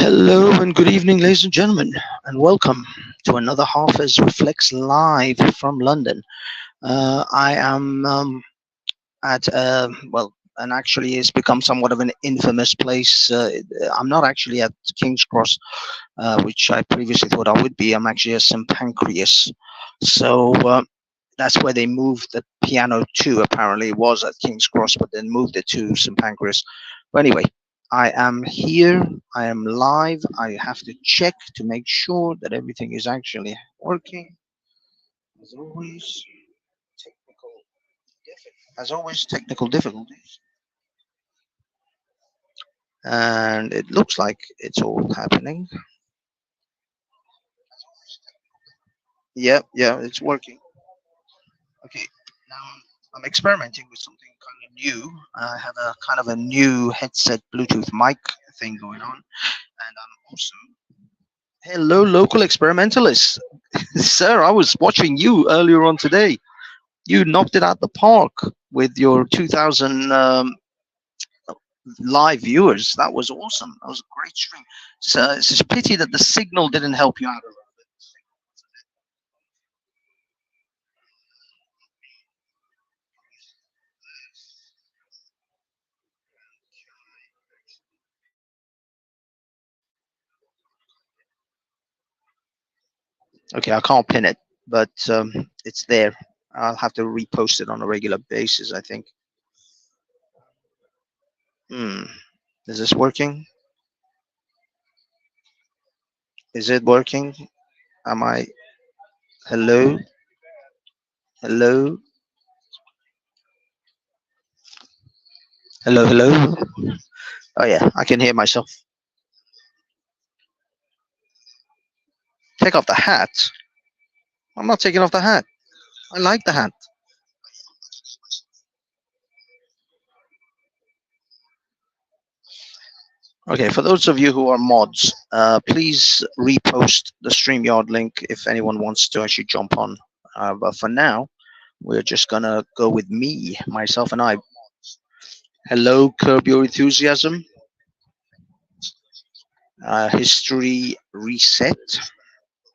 Hello and good evening, ladies and gentlemen, and welcome to another HAFEZ Reflects live from London. I am at and actually it's become somewhat of an infamous place. I'm not actually at King's Cross, which I previously thought I would be. I'm actually at St Pancras, so that's where they moved the piano to. Apparently, it was at King's Cross, but then moved it to St Pancras. But anyway, I am here. I am live. I have to check to make sure that everything is actually working. As always, technical, technical difficulties, and it looks like it's all happening. Yeah, yeah, it's working. Okay, now I'm experimenting with something kind of new. I have a kind of a new headset Bluetooth mic thing going on, and I'm also hello, local experimentalists. Sir, I was watching you earlier on today. You knocked it out the park with your 2,000 live viewers. That was awesome. That was a great stream. So it's just a pity that the signal didn't help you out a little bit. Okay, I can't pin it, but it's there. I'll have to repost it on a regular basis, I think. Hmm. Is this working? Is it working? Am I? Hello? Hello? Hello? Hello? Oh, yeah, I can hear myself. Take off the hat. I'm not taking off the hat. I like the hat. Okay, for those of you who are mods, please repost the StreamYard link if anyone wants to actually jump on. But for now, we're just gonna go with me, myself, and I. Hello, Curb Your Enthusiasm. History reset.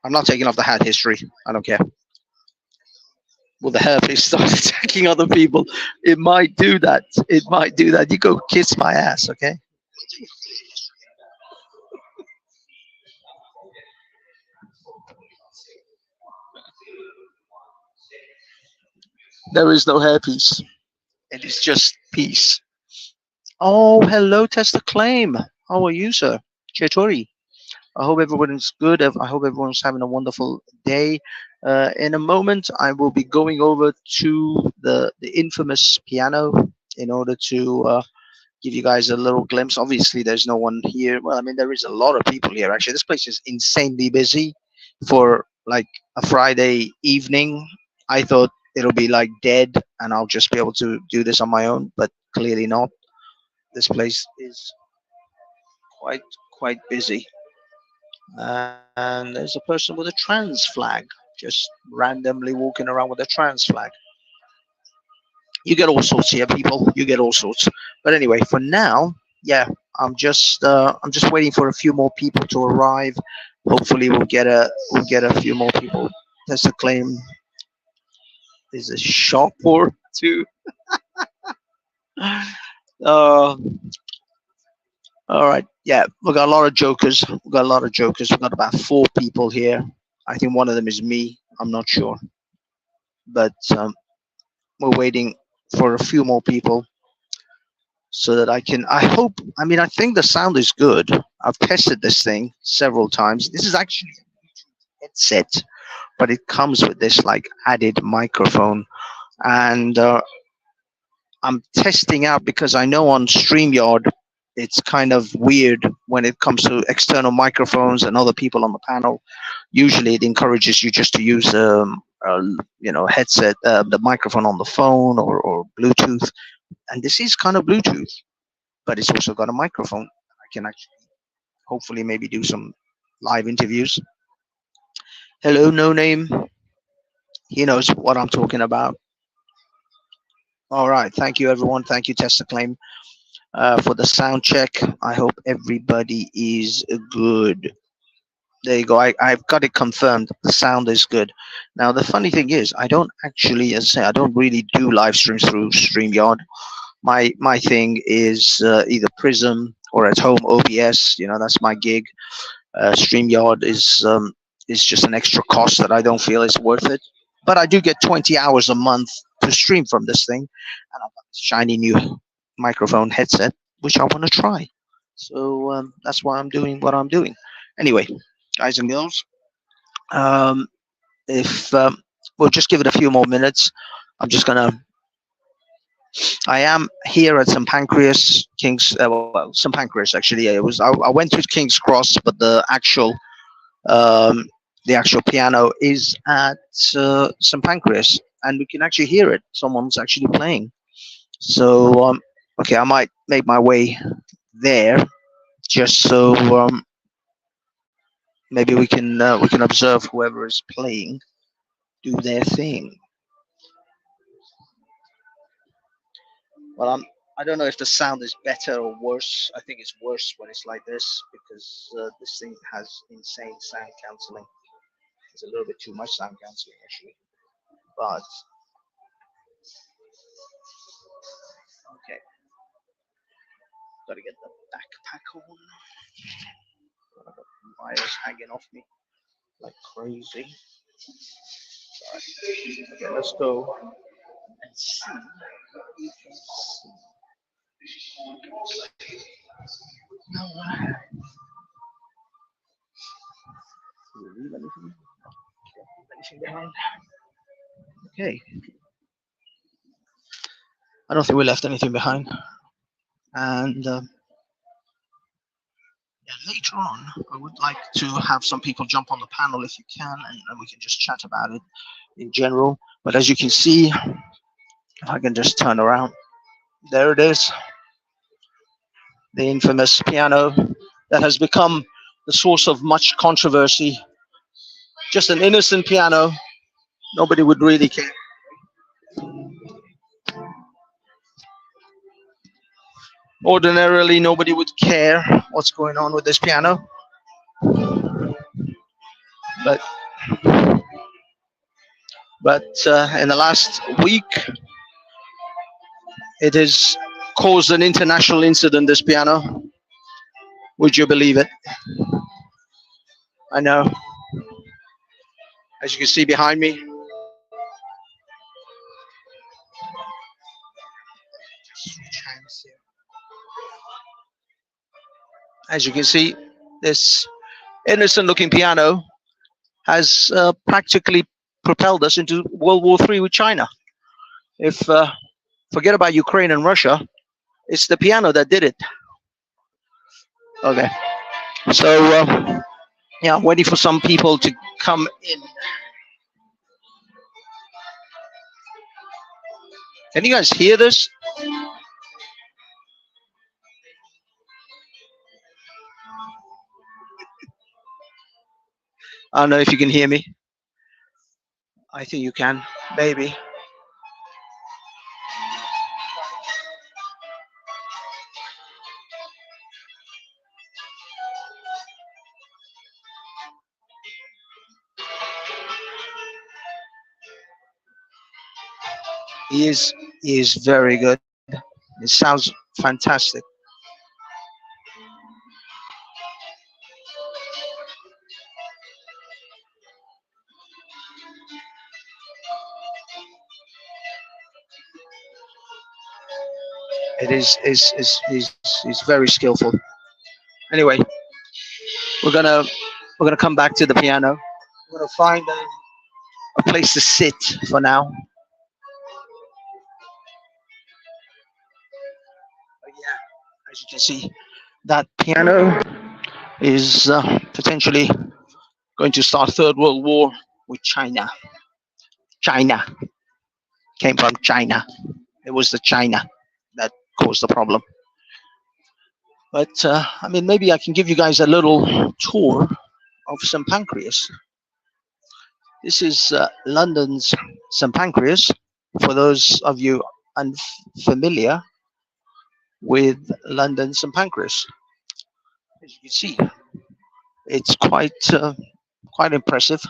I'm not taking off the hat. History. I don't care. Will the herpes start attacking other people? It might do that. It might do that. You go kiss my ass, okay? There is no herpes. It is just peace. Oh, hello, Tester Claim. How are you, sir? Chetori. I hope everyone's good. I hope everyone's having a wonderful day. In a moment, I will be going over to the infamous piano in order to give you guys a little glimpse. Obviously, there's no one here. Well, I mean, there is a lot of people here. Actually, this place is insanely busy for like a Friday evening. I thought it'll be like dead and I'll just be able to do this on my own, but clearly not. This place is quite quite busy. And there's a person with a trans flag just randomly walking around with a trans flag. You get all sorts here, people. You get all sorts. But anyway, for now, yeah, I'm just waiting for a few more people to arrive. Hopefully, we'll get a few more people. That's a claim. There's a shop or two. Uh, all right, yeah, we got a lot of jokers. We got a lot of jokers. We got about four people here. I think one of them is me. I'm not sure, but we're waiting for a few more people so that I can. I hope. I mean, I think the sound is good. I've tested this thing several times. This is actually a headset, but it comes with this like added microphone, and I'm testing out because I know on StreamYard it's kind of weird when it comes to external microphones and other people on the panel. Usually, it encourages you just to use headset, the microphone on the phone or Bluetooth, and this is kind of Bluetooth, but it's also got a microphone. I can actually hopefully maybe do some live interviews. Hello, no name. He knows what I'm talking about. All right, thank you everyone. Thank you, Test Acclaim. for the sound check. I hope everybody is good. There you go. I've got it confirmed. The sound is good. Now, the funny thing is, I don't actually, as I say, I don't really do live streams through StreamYard. My thing is either Prism or at home OBS. That's my gig. StreamYard is just an extra cost that I don't feel is worth it. But I do get 20 hours a month to stream from this thing, and I've got this shiny new microphone headset which I want to try. So that's why I'm doing what I'm doing. Anyway, guys and girls, um, if we'll just give it a few more minutes. I'm just gonna. I am here at St Pancras, King's. Well, St Pancras actually. Yeah, it was. I went to King's Cross, but um, the actual piano is at St Pancras, and we can actually hear it. Someone's actually playing. So okay, I might make my way there just so maybe we can observe whoever is playing do their thing. Well, I don't know if the sound is better or worse. I think it's worse when it's like this because this thing has insane sound cancelling. It's a little bit too much sound cancelling actually. But okay, gotta get the backpack on. Got the wires hanging off me like crazy. Okay, let's go and see if we can see. Did we leave anything? Anything behind? Okay. I don't think we left anything behind. And yeah, later on, I would like to have some people jump on the panel if you can, and we can just chat about it in general. But as you can see, if I can just turn around, there it is, the infamous piano that has become the source of much controversy. Just an innocent piano, nobody would really care. Ordinarily, nobody would care what's going on with this piano, but in the last week, it has caused an international incident. This piano, would you believe it? I know. As you can see behind me, as you can see, this innocent-looking piano has practically propelled us into World War III with China. If forget about Ukraine and Russia, it's the piano that did it. Okay, so yeah, I'm waiting for some people to come in. Can you guys hear this? I don't know if you can hear me. I think you can, maybe. He is he is very good. It sounds fantastic. It is very skillful. Anyway, we're gonna we're gonna come back to the piano. We're gonna find a place to sit for now. But yeah, as you can see, that piano is potentially going to start Third World War with China. China came from China. It was the China that caused the problem. But I mean, maybe I can give you guys a little tour of St Pancras. This is London's St Pancras. For those of you unfamiliar, with London St Pancras. As you can see, it's quite impressive.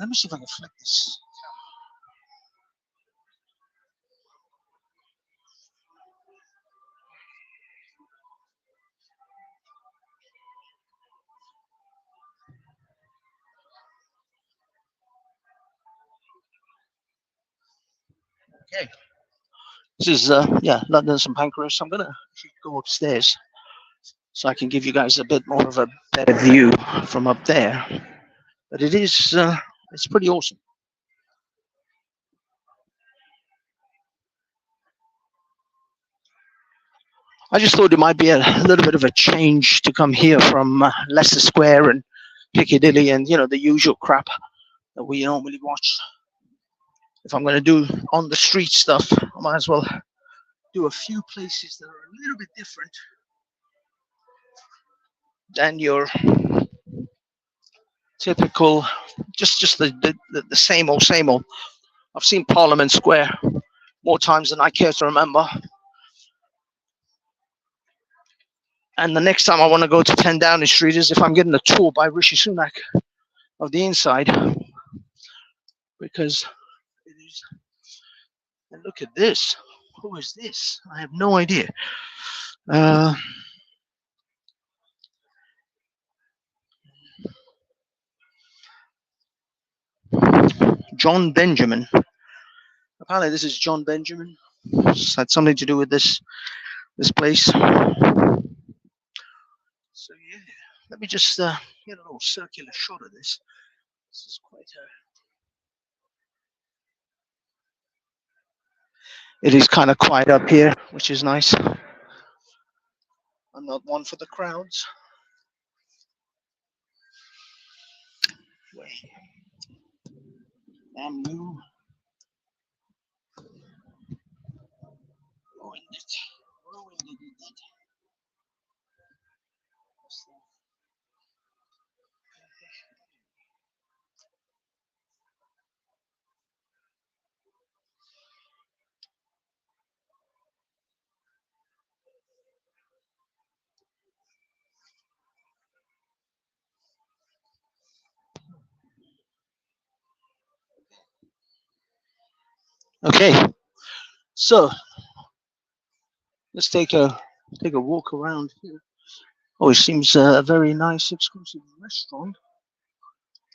Let me see if I can flip this. Okay, this is yeah, London St Pancras. I'm gonna actually go upstairs so I can give you guys a bit more of a better view from up there. But it's pretty awesome. I just thought it might be a little bit of a change to come here from Leicester Square and Piccadilly and the usual crap that we normally watch. If I'm going to do on the street stuff, I might as well do a few places that are a little bit different than your typical, just the same old, same old. I've seen Parliament Square more times than I care to remember. And the next time I want to go to 10 Downing Street is if I'm getting a tour by Rishi Sunak of the inside, because it is. And look at this. Who is this? I have no idea. Uh, John Benjamin. Apparently, this is John Benjamin. It's had something to do with this place. So yeah, let me just get a little circular shot of this. This is quite It is kind of quiet up here, which is nice. I'm not one for the crowds. Wait. I'm new. Ruined it. Ruined it. Okay, so let's take a walk around here. Oh, it seems a very nice exclusive restaurant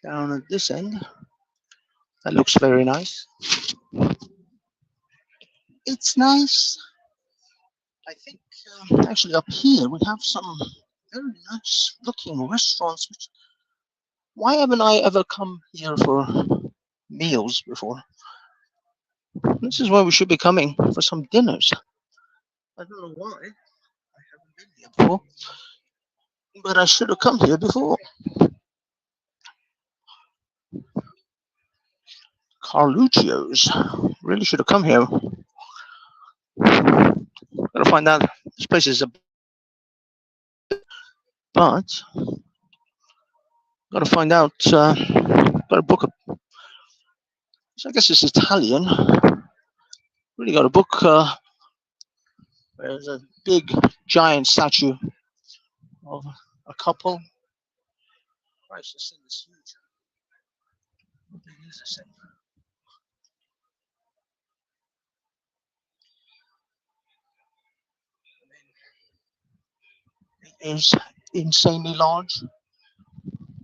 down at this end. That looks very nice. It's nice. I think actually up here we have some very nice looking restaurants. Why haven't I ever come here for meals before? This is where we should be coming for some dinners. I don't know why. I haven't been here before. But I should have come here before. Carluccio's. Really should have come here. Gotta find out. This place is a. But gotta find out. Gotta book a. So I guess it's Italian. Really gotta book. There's a big, giant statue of a couple. Christ, this thing is huge. What big is this thing? It is insanely large.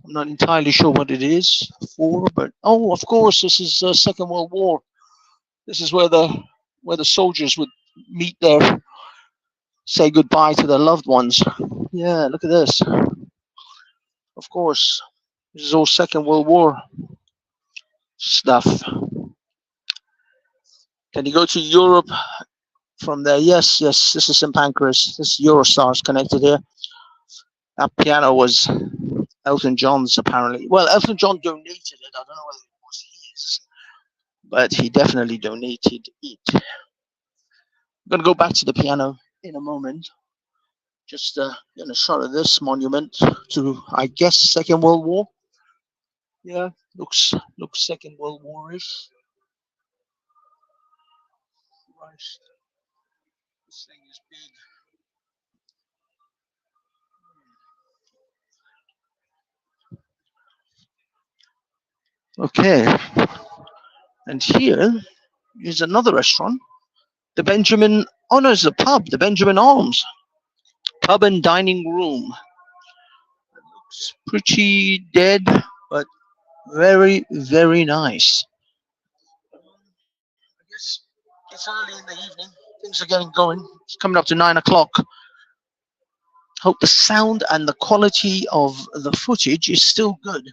I'm not entirely sure what it is for, but oh, of course, this is Second World War. This is where the soldiers would meet their say goodbye to their loved ones. Yeah, look at this. Of course, this is all Second World War stuff. Can you go to Europe from there? Yes, yes. This is St Pancras. This is Eurostars connected here. That piano was Elton John's, apparently. Well, Elton John donated it. I don't know whether it was his, but he definitely donated it. I'm gonna go back to the piano in a moment. Just getting a shot of this monument to, I guess, Second World War. Yeah, looks Second World War-ish. Christ, this thing is big. Okay, and here is another restaurant. The Benjamin, oh no, it's a pub, the Benjamin Arms. Pub and dining room. Looks pretty dead, but very, very nice. I guess it's early in the evening. Things are getting going. It's coming up to 9 o'clock. Hope the sound and the quality of the footage is still good.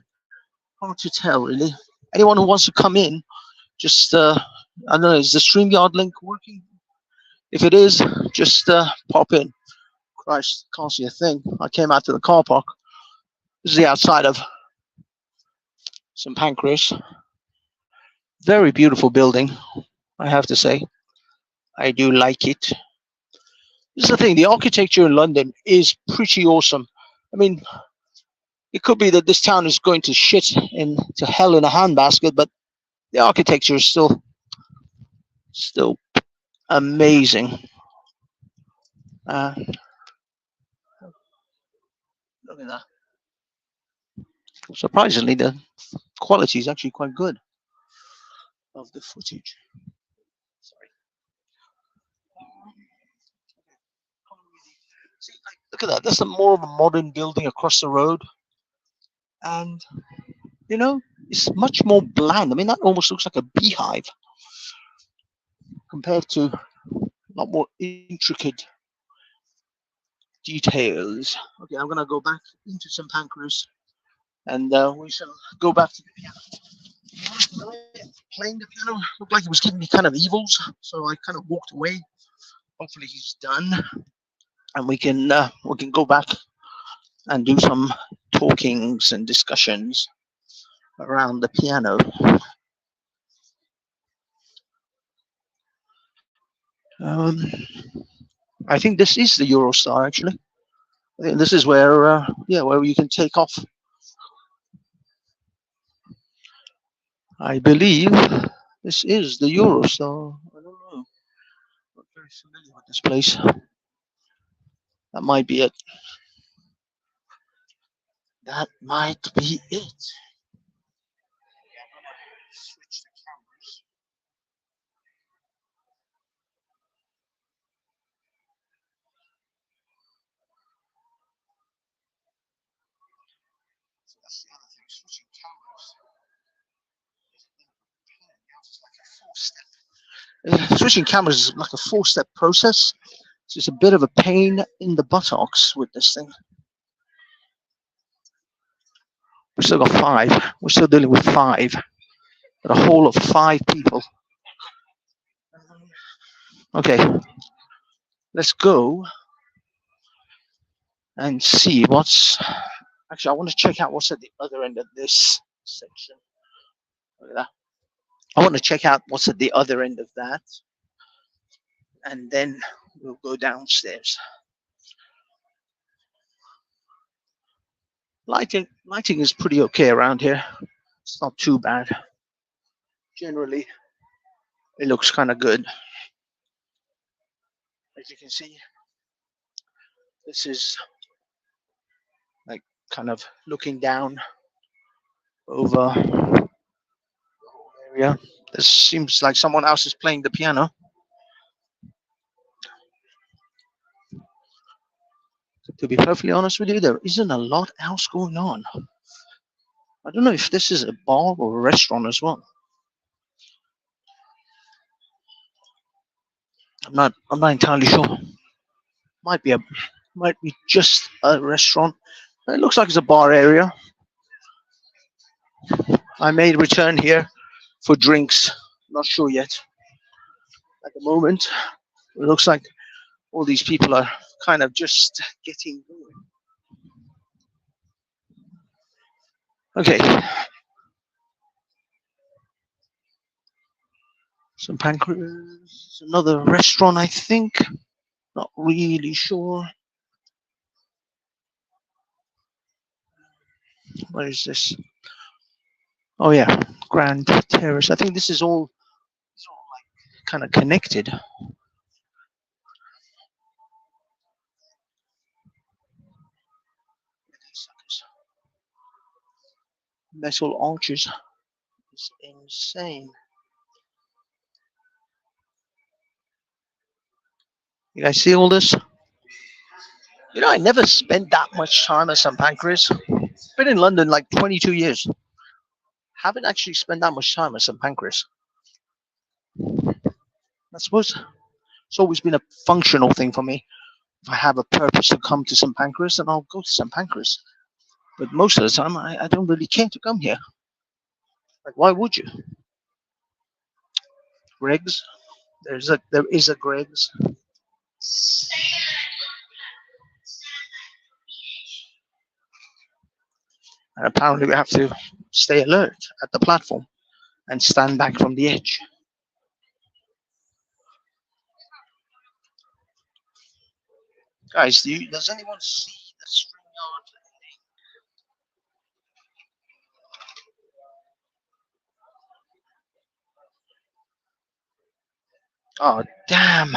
Hard to tell, really. Anyone who wants to come in, just I don't know, is the StreamYard link working? If it is, just pop in. Christ, can't see a thing. I came out to the car park. This is the outside of St Pancras. Very beautiful building, I have to say. I do like it. This is the thing, the architecture in London is pretty awesome. I mean, it could be that this town is going to shit into hell in a handbasket, but the architecture is still amazing. Look at that. Surprisingly, the quality is actually quite good of the footage. Sorry. See, look at that. That's more of a modern building across the road, and it's much more bland. I mean, that almost looks like a beehive compared to a lot more intricate details. Okay, I'm gonna go back into St Pancras, and we shall go back to the piano. Playing the piano looked like he was giving me kind of evils, so I kind of walked away. Hopefully, he's done, and we can go back and do some talkings and discussions around the piano. Um, I think this is the Eurostar actually. I think this is where where you can take off. I believe this is the Eurostar. I don't know. I'm not very familiar with this place. That might be it. That might be it. Switch the cameras. So that's the other thing. Switching cameras is a bit of a pain. It's like a four-step. Switching cameras is like a four-step process. So it's a bit of a pain in the buttocks with this thing. We still got five. We're still dealing with five. Got a whole of five people. Okay, let's go and see what's. Actually, I want to check out what's at the other end of this section. Look at that. I want to check out what's at the other end of that, and then we'll go downstairs. Lighting is pretty okay around here. It's not too bad. Generally, it looks kind of good. As you can see, this is like kind of looking down over the whole area. This seems like someone else is playing the piano. To be perfectly honest with you, there isn't a lot else going on. I don't know if this is a bar or a restaurant as well. I'm not entirely sure. Might be just a restaurant. It looks like it's a bar area. I may return here for drinks. Not sure yet. At the moment, it looks like all these people are kind of just getting going. Okay. St Pancras, another restaurant, I think. Not really sure. Where is this? Oh yeah, Grand Terrace. I think this is all like kind of connected. Metal arches. It's insane. You guys see all this? I never spent that much time at St Pancras. Been in London like 22 years. Haven't actually spent that much time at St Pancras. I suppose it's always been a functional thing for me. If I have a purpose to come to St Pancras, then I'll go to St Pancras. But most of the time, I don't really care to come here. Like, why would you? Greg's. There is a Greg's. And apparently we have to stay alert at the platform and stand back from the edge. Guys, does anyone see the string yard? Oh, damn.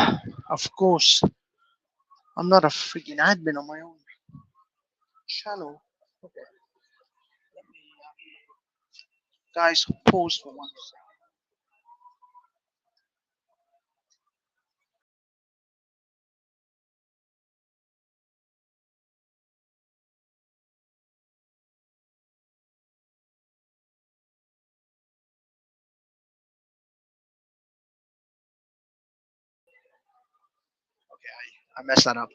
Of course. I'm not a freaking admin on my own channel. Okay. Guys, pause for 1 second. Okay, I messed that up.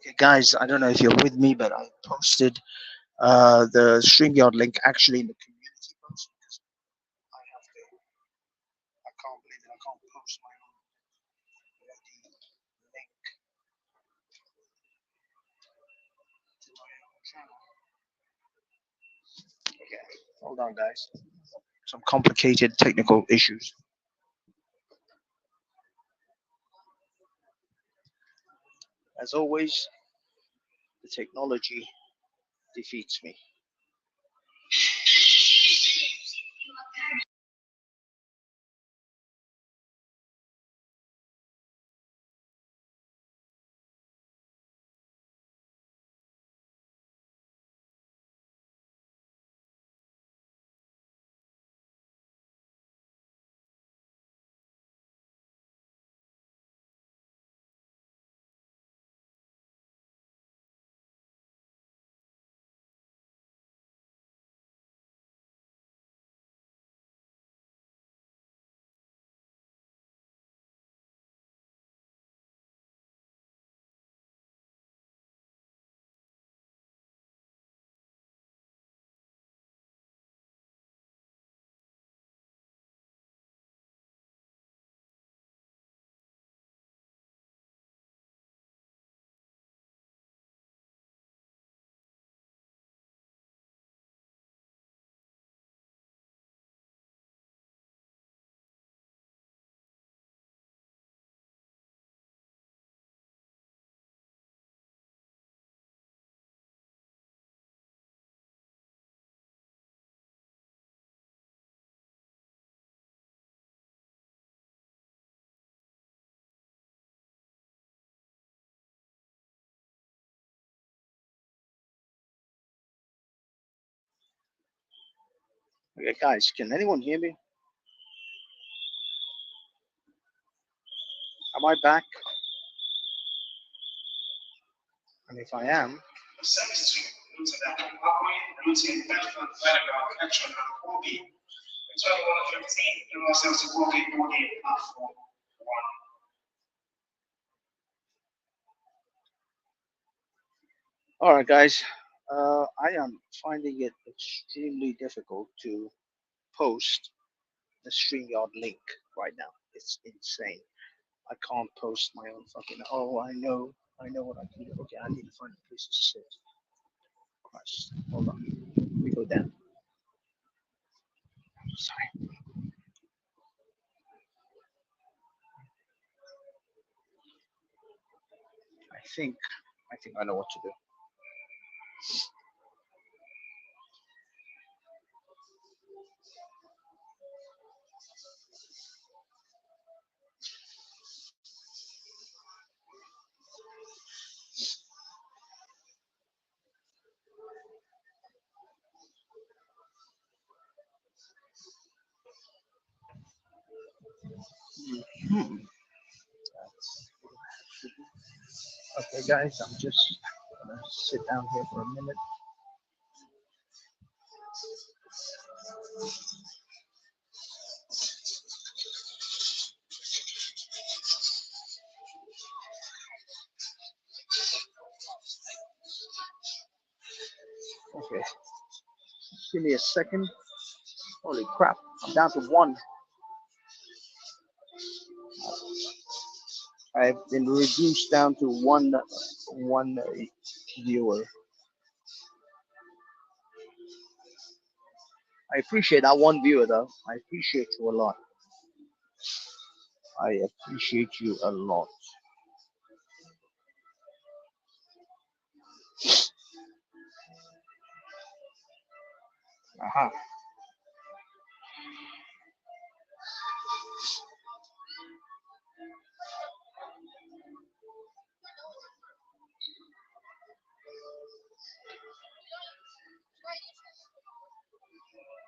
Okay, guys, I don't know if you're with me, but I posted the StreamYard link actually in the community post because I can't believe that I can't post my own link to my own channel. Okay, hold on, guys. Some complicated technical issues. As always, the technology defeats me. Okay, guys, can anyone hear me? Am I back? And if I am, all right, guys. I am finding it extremely difficult to post the StreamYard link right now. It's insane. I can't post my own fucking. Oh, I know what I can do. Okay, I need to find a place to sit. Christ, hold on. We go down. Sorry. I think, I think I know what to do. Hmm. Okay, guys, I'm just gonna sit down here for a minute. Okay, give me a second. Holy crap, I'm down to one. I've been reduced down to one viewer. I appreciate that one viewer though. I appreciate you a lot. I appreciate you a lot. Aha.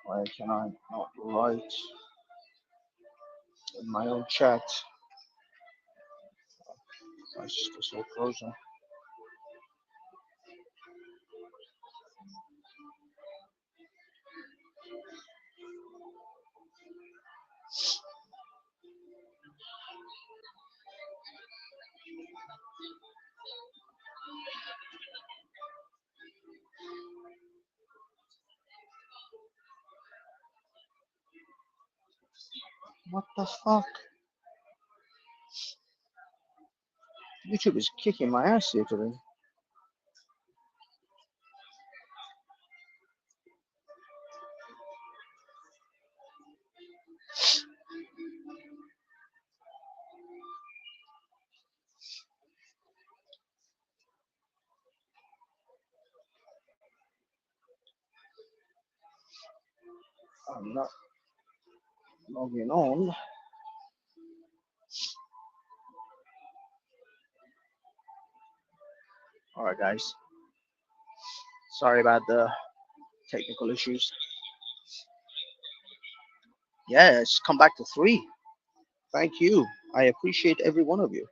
Why can I not write in my own chat? It's just so frozen. What the fuck? YouTube is kicking my ass here today. I'm not logging on. Alright, guys. Sorry about the technical issues. Yes, come back to three. Thank you. I appreciate every one of you.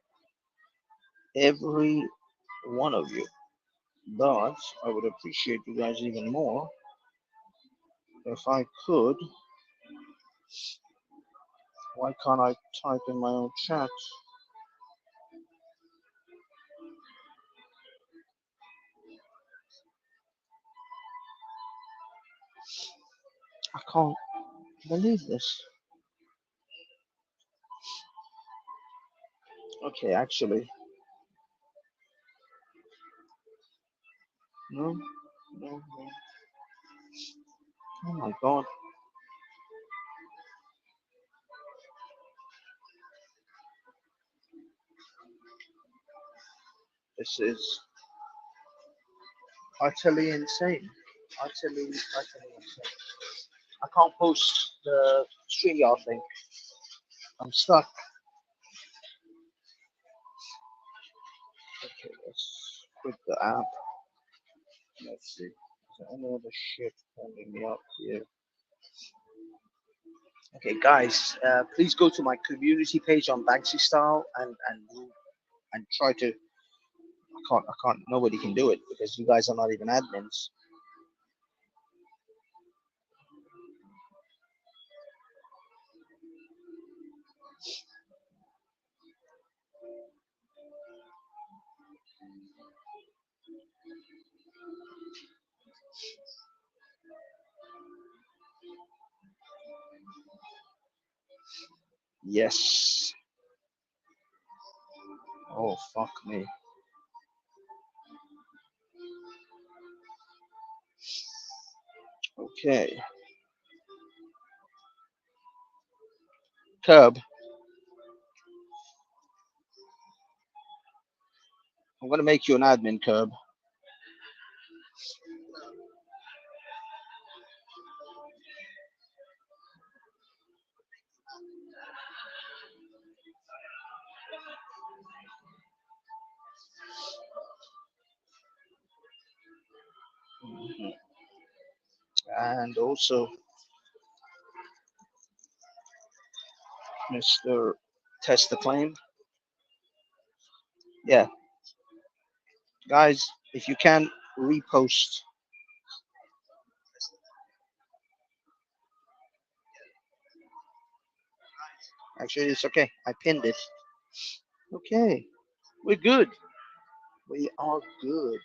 Every one of you. But I would appreciate you guys even more if I could. Why can't I type in my own chat? I can't believe this. Okay, actually, no, no, no. Oh my god, this is utterly insane. Utterly insane. I can't post the StreamYard link. I'm stuck. Okay, let's quit the app. Let's see. Is there any other shit holding me up here? Okay, guys, please go to my community page on Banksy Style and try to. I can't. Nobody can do it because you guys are not even admins. Yes. Oh fuck me. Okay. Curb. I'm gonna make you an admin, Curb. Mhm. And also Mr. Test the Claim. Yeah, guys, if you can repost. Actually, it's okay. I pinned it. Okay, we're good. We are good.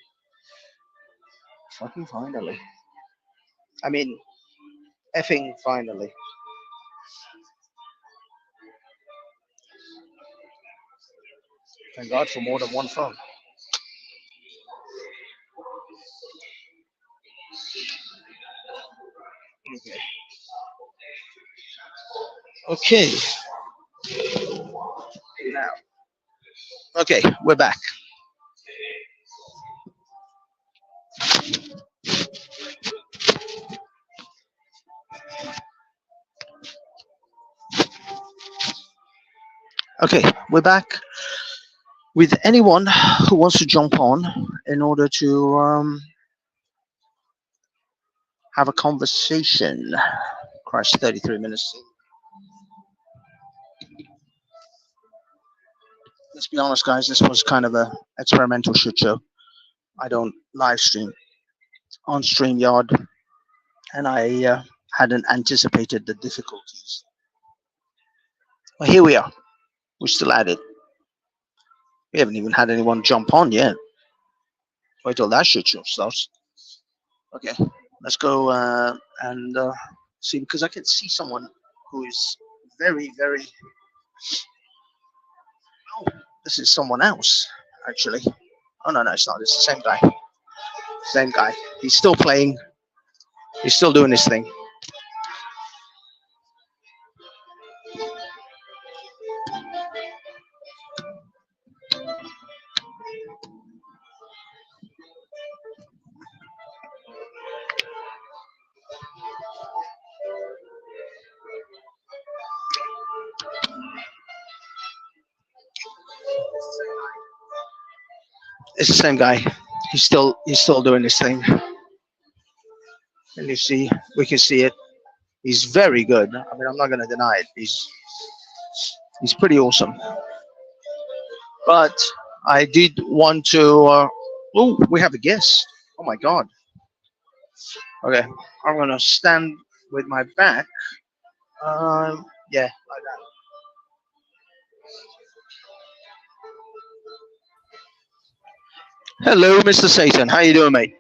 Fucking finally. I mean, effing finally. Thank God for more than one phone. Okay. Okay. Now. Okay, we're back. Okay, we're back with anyone who wants to jump on in order to have a conversation. Christ, 33 minutes. Let's be honest, guys. This was kind of a experimental shit show. I don't live stream on StreamYard, and I hadn't anticipated the difficulties. Well, here we are. We're still at it. We haven't even had anyone jump on yet. Wait till that shit show starts. Okay, let's go and see, because I can see someone who is very, very. Oh, this is someone else, actually. Oh, no, no, it's not. It's the same guy. Same guy. He's still playing. He's still doing his thing. It's the same guy. He's still doing his thing. And you see, we can see it. He's very good. I mean, I'm not going to deny it. He's pretty awesome. But I did want to. Oh, we have a guest. Oh my god. Okay, I'm gonna stand with my back. Yeah, like that. Hello, Mr. Satan. How you doing, mate?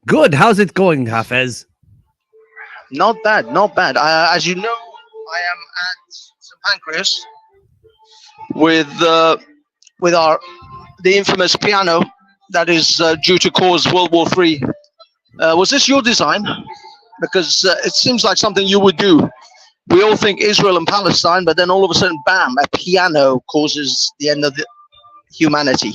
Good. How's it going, Hafez? Not bad, not bad. As you know, I am at St. Pancras with our the infamous piano that is due to cause World War III. Was this your design? Because it seems like something you would do. We all think Israel and Palestine, but then all of a sudden, bam, a piano causes the end of humanity.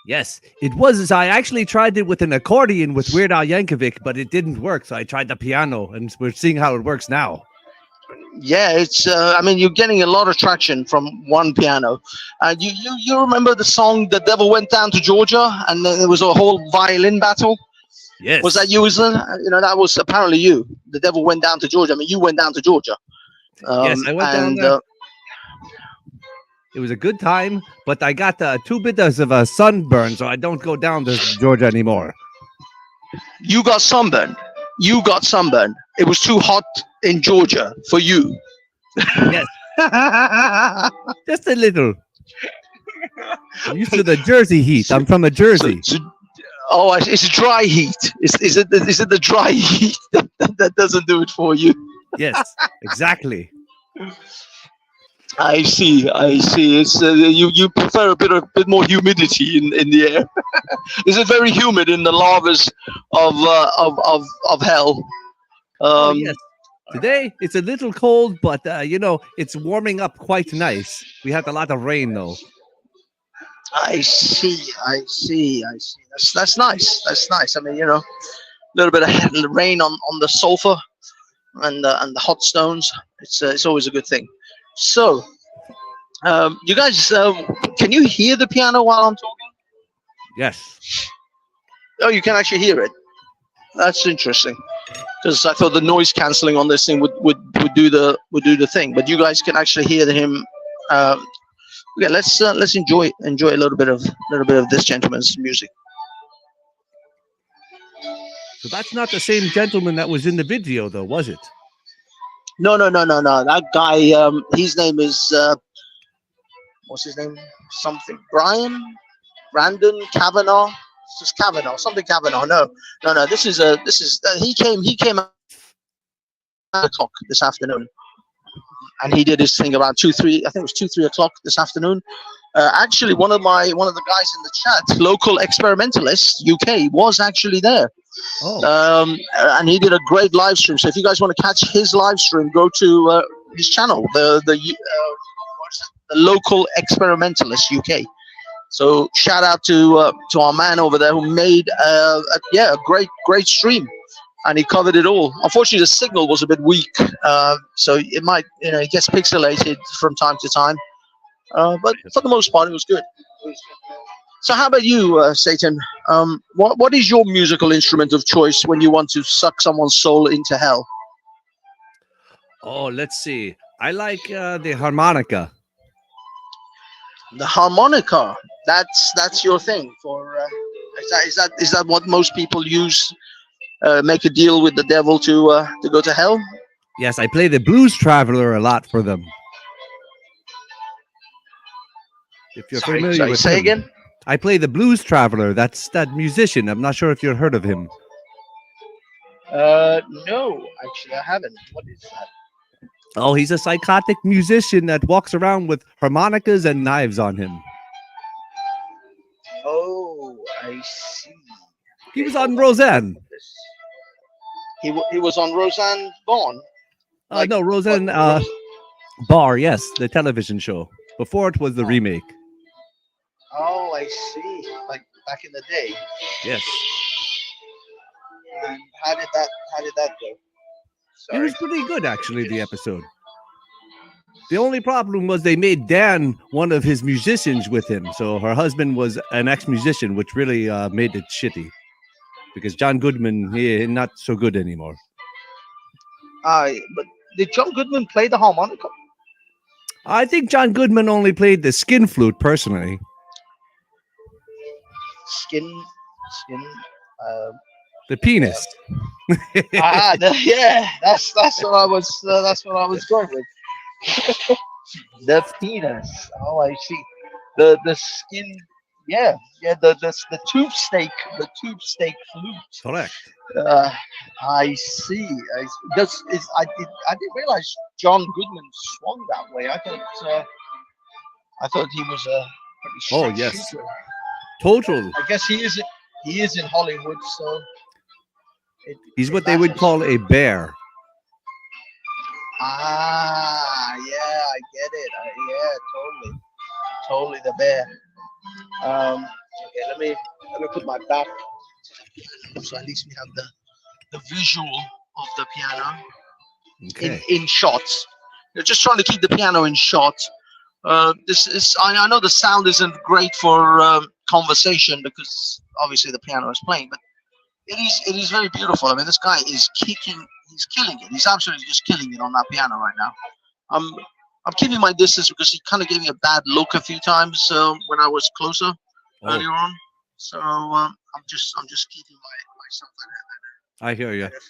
Yes, it was. I actually tried it with an accordion with Weird Al Yankovic, but it didn't work. So I tried the piano, and we're seeing how it works now. Yeah, it's. I mean, you're getting a lot of traction from one piano. You remember the song "The Devil Went Down to Georgia," and then there was a whole violin battle. Yes. Was that you? You know, that was apparently you. The devil went down to Georgia. I mean, you went down to Georgia. Yes, I went down And there. It was a good time, but I got 2 bits of a sunburn, so I don't go down to Georgia anymore. you got sunburned. You got sunburned. It was too hot in Georgia for you. Yes, just a little. I'm used to the Jersey heat. I'm from a So, Jersey. so oh, it's dry heat. Is it the dry heat that doesn't do it for you? Yes, exactly. I see. I see. It's you prefer a bit more humidity in the air. Is it very humid in the lavas of hell? Oh, Um, yes. Today it's a little cold, but it's warming up quite nice. We had a lot of rain though. I see. I see. I see. That's nice. That's nice. I mean, a little bit of rain on the sulfur and the hot stones. It's always a good thing. So, you guys, can you hear the piano while I'm talking? Yes. Oh, you can actually hear it. That's interesting. Because I thought the noise cancelling on this thing would do the thing, but you guys can actually hear him. Yeah, let's enjoy a little bit of this gentleman's music. So that's not the same gentleman that was in the video, though, was it? No, no, no, no, no. That guy. His name is what's his name? Something Brandon Kavanagh. It's just Kavanagh. Something Kavanagh. No, no, no. He came at o'clock this afternoon, and he did his thing around 2, 3. I think it was 2, 3 o'clock this afternoon. Actually, one of the guys in the chat, local experimentalist UK, was actually there. Oh, And he did a great live stream. So if you guys want to catch his live stream, go to his channel, the local experimentalist UK. So shout out to our man over there who made a great stream, and he covered it all. Unfortunately, the signal was a bit weak, so it might it gets pixelated from time to time. But for the most part, it was good. So how about you, Satan? What is your musical instrument of choice when you want to suck someone's soul into hell? oh, let's see. I like the harmonica. The harmonica. That's your thing. For is that what most people use? Make a deal with the devil to go to hell. Yes, I play the Blues Traveler a lot for them. If you're familiar with say him. again. I play the Blues Traveler. That's that musician. I'm not sure if you've heard of him. No, actually, I haven't. What is that? Oh, he's a psychotic musician that walks around with harmonicas and knives on him. Oh, I see. He was on Roseanne. He was on Roseanne Vaughn. No, Roseanne Barr, yes, the television show. Before it was the remake. Oh, I see. Like back in the day. Yes. And how did that go? It Sorry. was pretty good, actually, the episode. The only problem was they made Dan one of his musicians with him. So her husband was an ex-musician, which really made it shitty. Because John Goodman, he not so good anymore. But did John Goodman play the harmonica? I think John Goodman only played the skin flute, personally. Skin. The penis. Yeah, that's what I was going with. The penis. Oh, I see. The skin. Yeah, the tube steak flute. Correct. I see. I didn't realize John Goodman swung that way. I thought he was a pretty straight Oh, yes. shooter. Total. I guess he is in Hollywood, so He's what they would call a bear. Yeah, I get it. Yeah, totally the bear. Okay, let me put my back so at least we have the visual of the piano Okay. in shots. You're just trying to keep the piano in shot. This is I know the sound isn't great for conversation because obviously the piano is playing, but it is very beautiful. I mean, this guy is kicking. He's killing it. He's absolutely just killing it on that piano right now. I'm I'm keeping my distance because he kind of gave me a bad look a few times when I was closer Oh, earlier on. So I'm just keeping myself I hear you. at a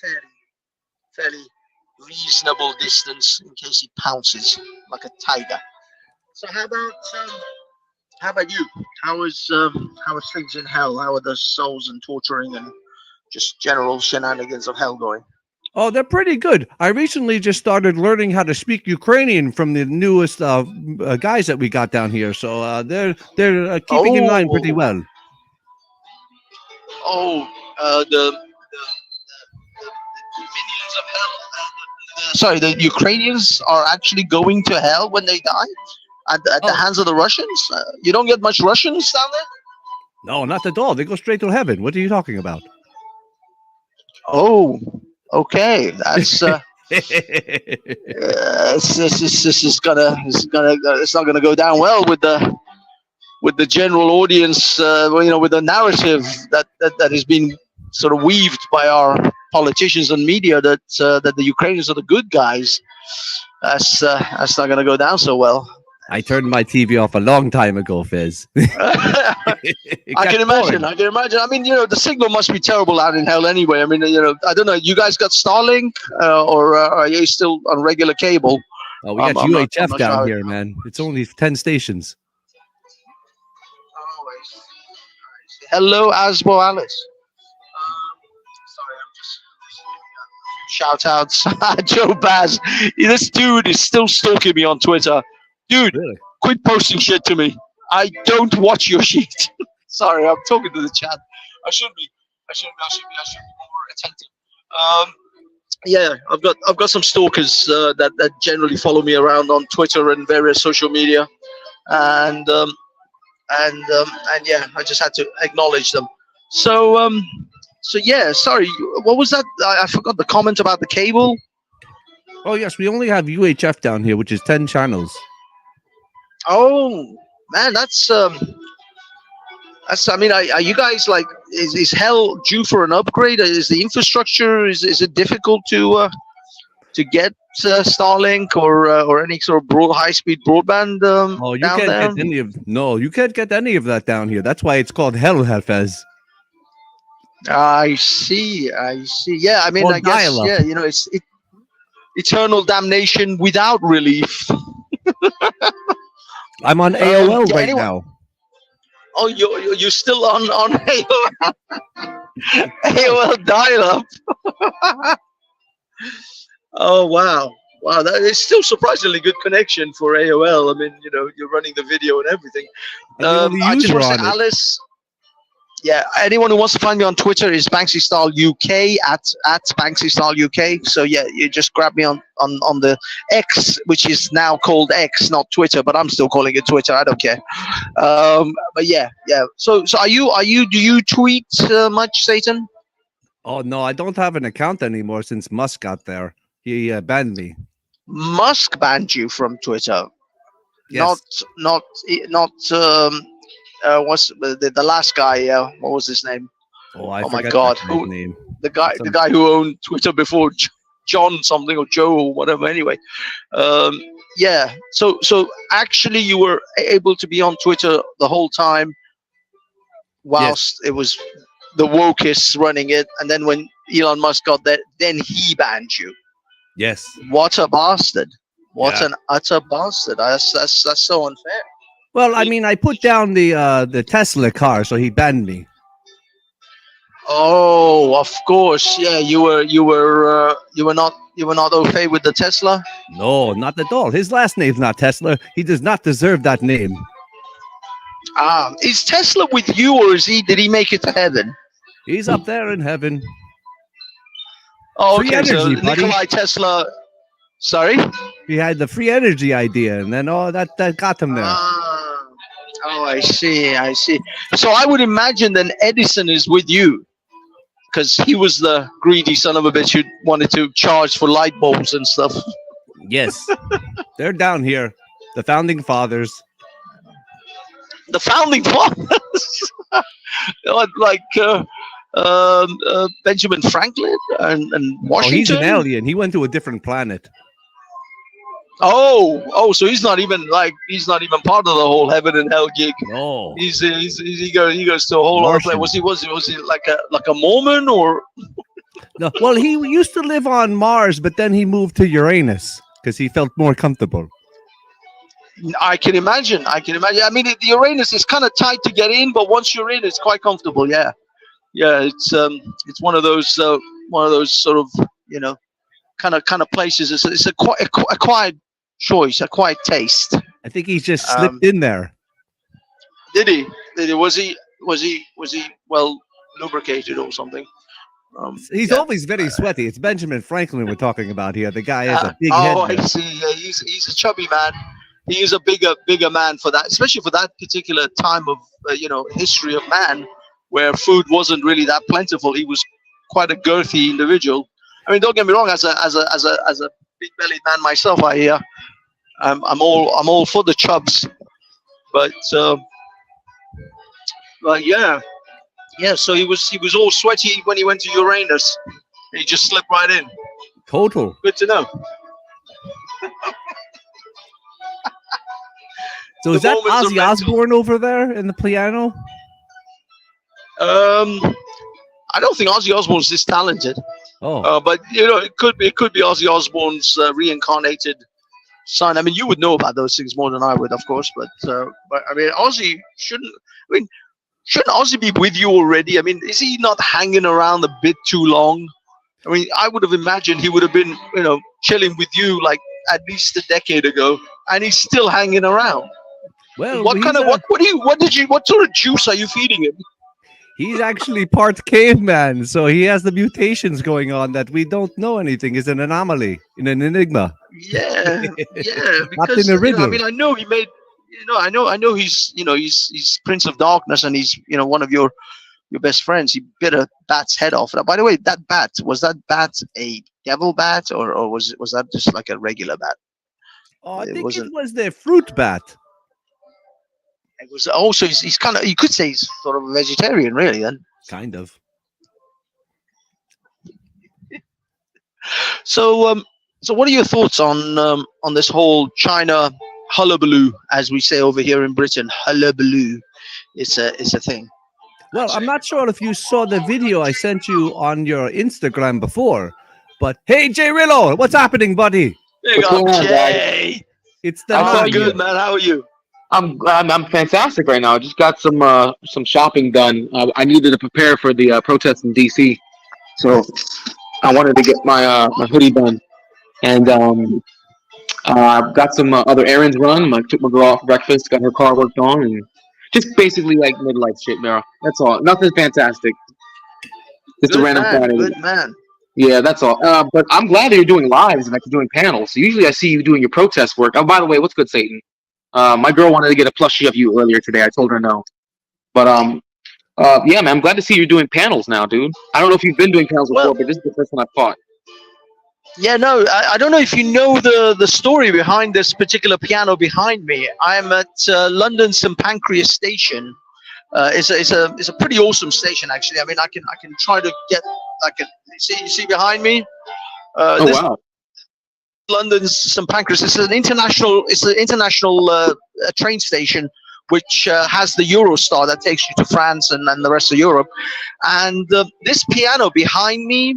fairly reasonable distance in case he pounces like a tiger. So how about you? How is things in hell? How are the souls and torturing and just general shenanigans of hell going? Oh, they're pretty good. I recently just started learning how to speak Ukrainian from the newest guys that we got down here. So they're keeping in line pretty Oh, well. oh, the minions of hell. Sorry, the Ukrainians are actually going to hell when they die at the Oh hands of the Russians. You don't get much Russians down there. no, not at all. They go straight to heaven. What are you talking about? Oh, okay. That's this is gonna it's not gonna go down well with the general audience. With the narrative that has been sort of weaved by our politicians and media that the Ukrainians are the good guys. That's not gonna go down so well. I turned my TV off a long time ago, Fizz. It I got can boring. imagine. I can imagine. I mean, the signal must be terrible out in hell anyway. I mean, I don't know. You guys got Starlink, or are you still on regular cable? Oh, we got I'm UHF not sure. down here, man. It's only 10 stations. Oh, I see. Hello, Asbo Alice. Sorry, I'm just shout outs. Joe Baz. This dude is still stalking me on Twitter. Dude, Really? quit posting shit to me. I don't watch your shit. Sorry, I'm talking to the chat. I should be. I should be more attentive. Yeah, I've got some stalkers that generally follow me around on Twitter and various social media, and and yeah, I just had to acknowledge them. So so yeah, sorry, what was that? I forgot the comment about the cable. Oh, yes, we only have UHF down here, which is 10 channels. Oh man, that's. I mean, are you guys like? Is hell due for an upgrade? Is the infrastructure is it difficult to get Starlink or any sort of high speed broadband Oh, you down can't there? get any of no, you can't get any of that down here. That's why it's called hell, HAFEZ. I see. I see. Yeah, I mean, Or I guess dial up. yeah. It's eternal damnation without relief. I'm on AOL Yeah. right Anyway, now. oh, you're still on AOL, AOL dial up. Oh wow, wow! That is still surprisingly good connection for AOL. I mean, you're running the video and everything. I'm the only I just user want to say, on it. Alice. Yeah, anyone who wants to find me on Twitter is Banksy Style UK at Banksy Style UK. So yeah, you just grab me on the X, which is now called X, not Twitter, but I'm still calling it Twitter. I don't care. But yeah, yeah. So do you tweet much, Satan? Oh no, I don't have an account anymore since Musk got there. He banned me. Musk banned you from Twitter. Yes. Not what's the last guy? What was his name? Oh, I Oh my forgot God, that guy's name. the guy Some- who owned Twitter before John something or Joe or whatever. Anyway, yeah. So actually, you were able to be on Twitter the whole time whilst it was the wokeists running it, and then when Elon Musk got there, then he banned you. Yes. What a bastard! What Yeah. an utter bastard! That's so unfair. Well, I mean, I put down the Tesla car, so he banned me. Oh, of course, yeah. You were not okay with the Tesla. No, not at all. His last name's not Tesla. He does not deserve that name. Is Tesla with you, or did he make it to heaven? He's up there in heaven. Oh, Free okay. So energy, buddy. Nikolai Tesla. Sorry. He had the free energy idea, and then that got him there. Oh, I see. I see. So I would imagine then Edison is with you, because he was the greedy son of a bitch who wanted to charge for light bulbs and stuff. Yes, they're down here. The founding fathers. The founding fathers, like Benjamin Franklin and Oh, he's Washington. an alien. He went to a different planet. So he's not even part of the whole heaven and hell gig. No, He goes to a whole other place. Martian. Was he like a Mormon or? No, well, he used to live on Mars, but then he moved to Uranus because he felt more comfortable. I can imagine. I mean, the Uranus is kind of tight to get in, but once you're in, it's quite comfortable. Yeah, yeah. It's one of those sort of you know kind of places. It's a quiet choice, a quiet taste. I think he's just Um, slipped in there. did he? Did he? Was he well lubricated or something? He's Yeah. always very sweaty. It's Benjamin Franklin we're talking about here. The guy has a big head. Oh, I see. Yeah, he's a chubby man. He is a bigger man for that, especially for that particular time of history of man, where food wasn't really that plentiful. He was quite a girthy individual. I mean, don't get me wrong. As a big bellied man myself, I'm all for the chubs, but yeah, yeah. So he was all sweaty when he went to Uranus. He just slipped right in. Total. Good to know. So The is that moments are Ozzy mental. Osbourne over there in the piano? Um, I don't think Ozzy Osbourne's this talented, Oh, but it could be Ozzy Osbourne's reincarnated son. I mean, you would know about those things more than I would, of course. But I mean, Ozzy shouldn't. I mean, shouldn't Ozzy be with you already? I mean, is he not hanging around a bit too long? I mean, I would have imagined he would have been, chilling with you like at least a decade ago, and he's still hanging around. well, What kind of what sort of juice are you feeding him? he's actually part caveman, so he has the mutations going on that we don't know anything. Is an anomaly, in an enigma. Yeah, yeah. Not Because in a I riddle. mean, I know he made. I know he's Prince of Darkness, and he's one of your best friends. He bit a bat's head off. By the way, that bat a devil bat, or was that just like a regular bat? Oh, I It think it wasn't. was the fruit bat. It was also he's kind of, you could say, he's sort of a vegetarian, really. Then Kind of. so what are your thoughts on this whole China hullabaloo, as we say over here in Britain? Hullabaloo, it's a thing. Well, I'm not sure if you saw the video I sent you on your Instagram before, but hey, Jay Rillo, what's happening, buddy? Big What's up, going on, guys? Jay. It's the I saw I'm you. good, man. How are you? I'm fantastic right now. I just got some shopping done. I needed to prepare for the protest in DC, so I wanted to get my hoodie done, and got some other errands run. I took my girl off breakfast, got her car worked on, and just basically like midlife shit, Mara. That's all. Nothing fantastic. Just a Good random man. Friday. Good man. Yeah, that's all. But I'm glad that you're doing lives and like you're doing panels. So usually I see you doing your protest work. Oh, by the way, what's good, Satan? My girl wanted to get a plushie of you earlier today. I told her no. But yeah, man, I'm glad to see you're doing panels now, dude. I don't know if you've been doing panels Well, before, but this is the first one I've caught. yeah, no, I don't know if you know the story behind this particular piano behind me. I'm at London St Pancras station. It's a pretty awesome station, actually. I mean, I can try to get like a you see behind me. Oh This wow. London St Pancras. It's an international train station which has the Eurostar that takes you to France and the rest of Europe. And this piano behind me,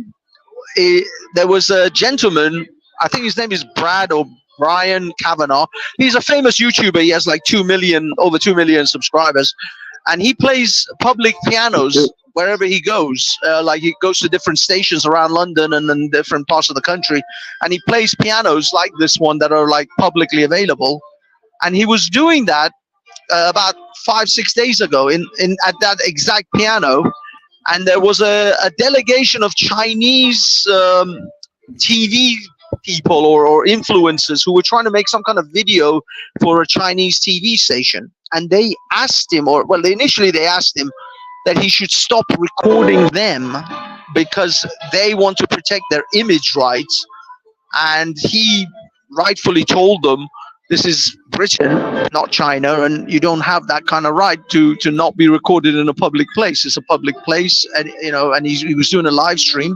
there was a gentleman. I think his name is Brad or Brian Kavanagh. He's a famous YouTuber. He has like over 2 million subscribers, and he plays public pianos wherever he goes. Like he goes to different stations around London and then different parts of the country, and he plays pianos like this one that are like publicly available. And he was doing that about 5-6 days ago in at that exact piano, and there was a delegation of Chinese TV people or influencers who were trying to make some kind of video for a Chinese TV station. And they asked him, initially they asked him that he should stop recording them because they want to protect their image rights. And he rightfully told them, this is Britain, not China, and you don't have that kind of right to not be recorded in a public place. It's a public place, and he was doing a live stream,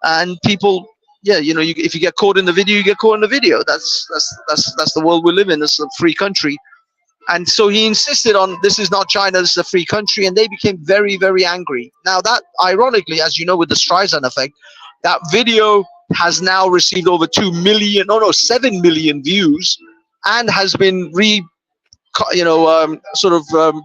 and people yeah, if you get caught in the video, you get caught in the video. That's the world we live in. This is a free country. And so he insisted on, this is not China, this is a free country, and they became very, very angry. Now that, ironically, as you know, with the Streisand effect, that video has now received over 7 million views, and has been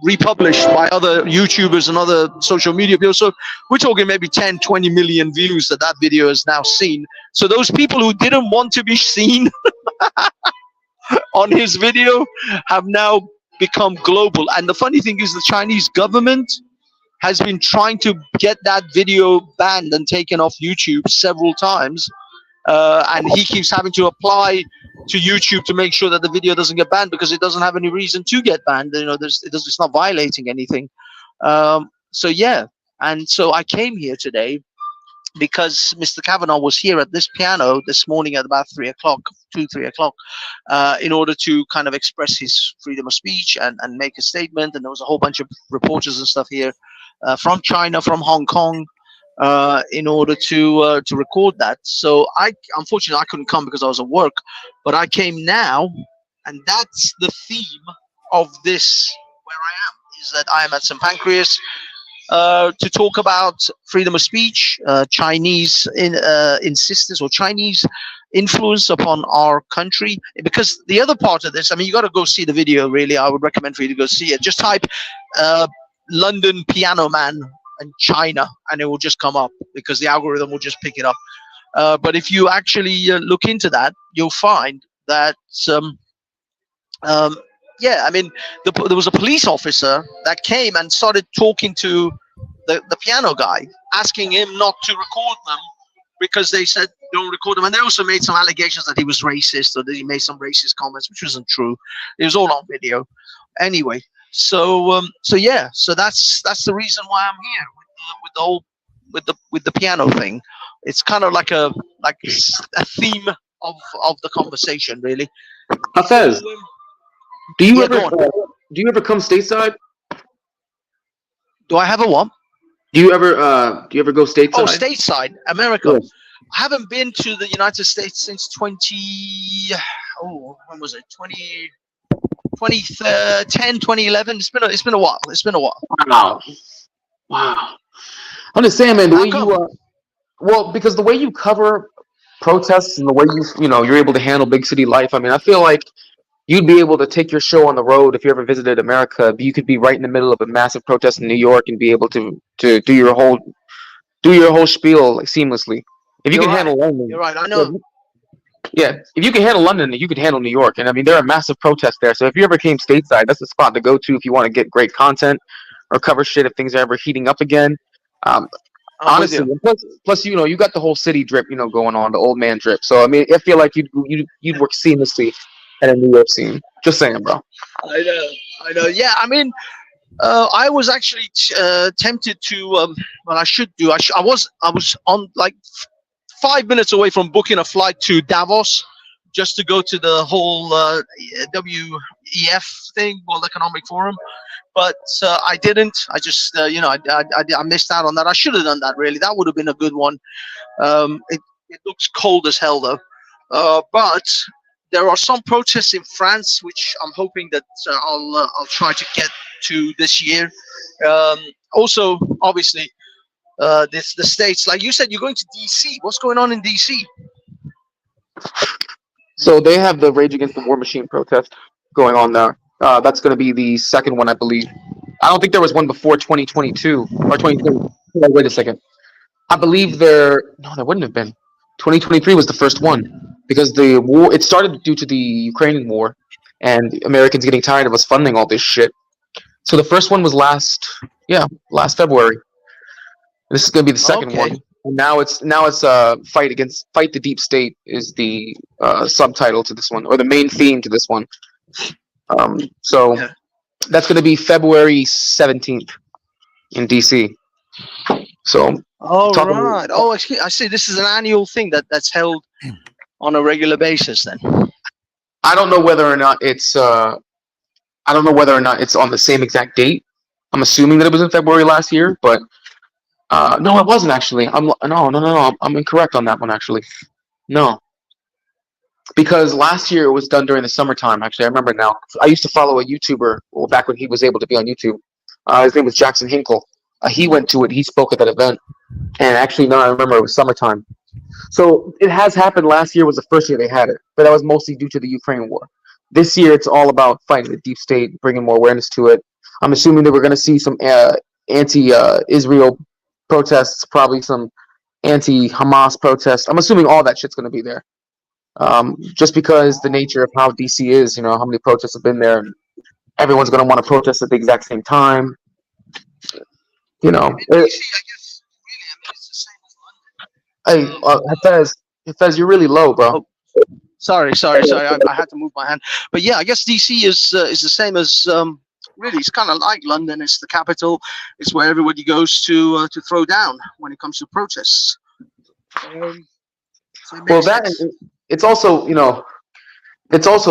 republished by other YouTubers and other social media people. So we're talking maybe 10, 20 million views that video is now seen. So those people who didn't want to be seen on his video have now become global. And the funny thing is, the Chinese government has been trying to get that video banned and taken off YouTube several times, and he keeps having to apply to YouTube to make sure that the video doesn't get banned, because it doesn't have any reason to get banned. It's not violating anything. So yeah, and so I came here today because Mr. Kavanagh was here at this piano this morning at about 3 o'clock, in order to kind of express his freedom of speech and make a statement. And there was a whole bunch of reporters and stuff here from China, from Hong Kong, in order to record that. So unfortunately I couldn't come because I was at work, but I came now, and that's the theme of this, where I am, is that I am at St. Pancras, to talk about freedom of speech, Chinese insistence or Chinese influence upon our country. Because the other part of this, I mean, you got to go see the video. Really, I would recommend for you to go see it. Just type London piano man and China, and it will just come up, because the algorithm will just pick it up. But if you actually look into that, you'll find that yeah, I mean, there was a police officer that came and started talking to the piano guy, asking him not to record them, because they said don't record them. And they also made some allegations that he was racist, or that he made some racist comments, which wasn't true. It was all on video. Anyway, so yeah, so that's the reason why I'm here with the whole with the piano thing. It's kind of like a theme of the conversation, really. HAFEZ, So, do you yeah, ever come stateside? do I have a what? Do you ever go stateside? Oh, stateside, America. Yes. I haven't been to the United States since when was it? 2010, 2011. It's been a while. Wow. I'm just saying, man. The How way come? well, because the way you cover protests and the way you're able to handle big city life. I mean, I feel like you'd be able to take your show on the road if you ever visited America. You could be right in the middle of a massive protest in New York and be able to do your whole spiel like seamlessly. If you can handle London, You're right. I know. yeah. If you can handle London, you can handle New York. And I mean, there are massive protests there. So if you ever came stateside, that's the spot to go to if you want to get great content or cover shit if things are ever heating up again. Honestly, plus you got the whole city drip going on, the old man drip. So I mean, I feel like you'd work seamlessly at a New York scene. Just saying, bro. I know. Yeah, I mean, I was actually tempted to. Well, I should do. I was on like 5 minutes away from booking a flight to Davos, just to go to the whole WEF thing, World Economic Forum. But I didn't. I just, I missed out on that. I should have done that, really. That would have been a good one. It looks cold as hell, though. But there are some protests in France, which I'm hoping that I'll try to get to this year. Also, obviously, the States. Like you said, you're going to DC. What's going on in DC? So they have the Rage Against the War Machine protest going on there. That's going to be the second one, I believe. I don't think there was one before 2022 or 2020. Wait a second. I believe there wouldn't have been. 2023 was the first one, because the war, it started due to the Ukrainian war and Americans getting tired of us funding all this shit. So the first one was last February. This is going to be the second one. And now it's fight the deep state is the subtitle to this one, or the main theme to this one. So that's going to be February 17th in DC. So Right. Oh, I see. This is an annual thing that's held on a regular basis. Then I don't know whether or not it's on the same exact date. I'm assuming that it was in February last year, but no, it wasn't actually. I'm incorrect on that one actually. No, because last year it was done during the summertime. Actually, I remember now. I used to follow a YouTuber back when he was able to be on YouTube. His name was Jackson Hinkle. He went to it. He spoke at that event. And actually, now I remember it was summertime. So it has happened. Last year was the first year they had it, but that was mostly due to the Ukraine war. This year, it's all about fighting the deep state, bringing more awareness to it. I'm assuming that we're going to see some anti-Israel protests, probably some anti-Hamas protests. I'm assuming all that shit's going to be there. Just because the nature of how DC is, how many protests have been there, and everyone's going to want to protest at the exact same time. DC, I guess, really, I mean, it's the same as London. Hey, Hafez, you're really low, bro. Oh, sorry. I had to move my hand. But yeah, I guess DC is the same as really. It's kind of like London. It's the capital. It's where everybody goes to throw down when it comes to protests. So well, it's also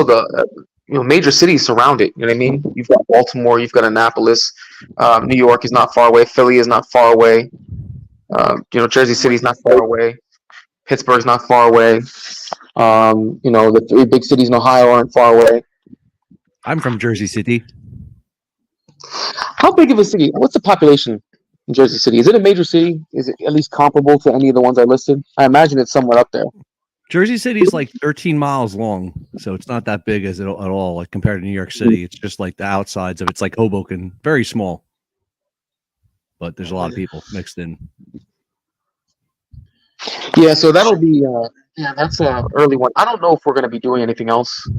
the major cities surround it. You know what I mean? You've got Baltimore, you've got Annapolis, New York is not far away, Philly is not far away, Jersey City is not far away, Pittsburgh's not far away. The three big cities in Ohio aren't far away. I'm from Jersey City. How big of a city? What's the population in Jersey City? Is it a major city? Is it at least comparable to any of the ones I listed? I imagine it's somewhere up there. Jersey City is like 13 miles long, so it's not that big at all, like compared to New York City. It's just like the outsides of it's like Hoboken, very small, but there's a lot of people mixed in. Yeah, so that'll be that's an early one. I don't know if we're going to be doing anything else.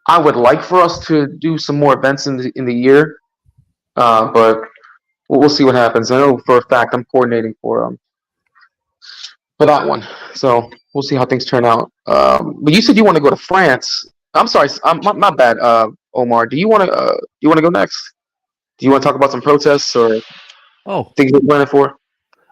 I would like for us to do some more events in the year, but we'll see what happens. I know for a fact I'm coordinating for that one, so we'll see how things turn out. But you said you want to go to France. I'm sorry, my bad, Omar. Do you want to go next? Do you want to talk about some protests or things you're planning for?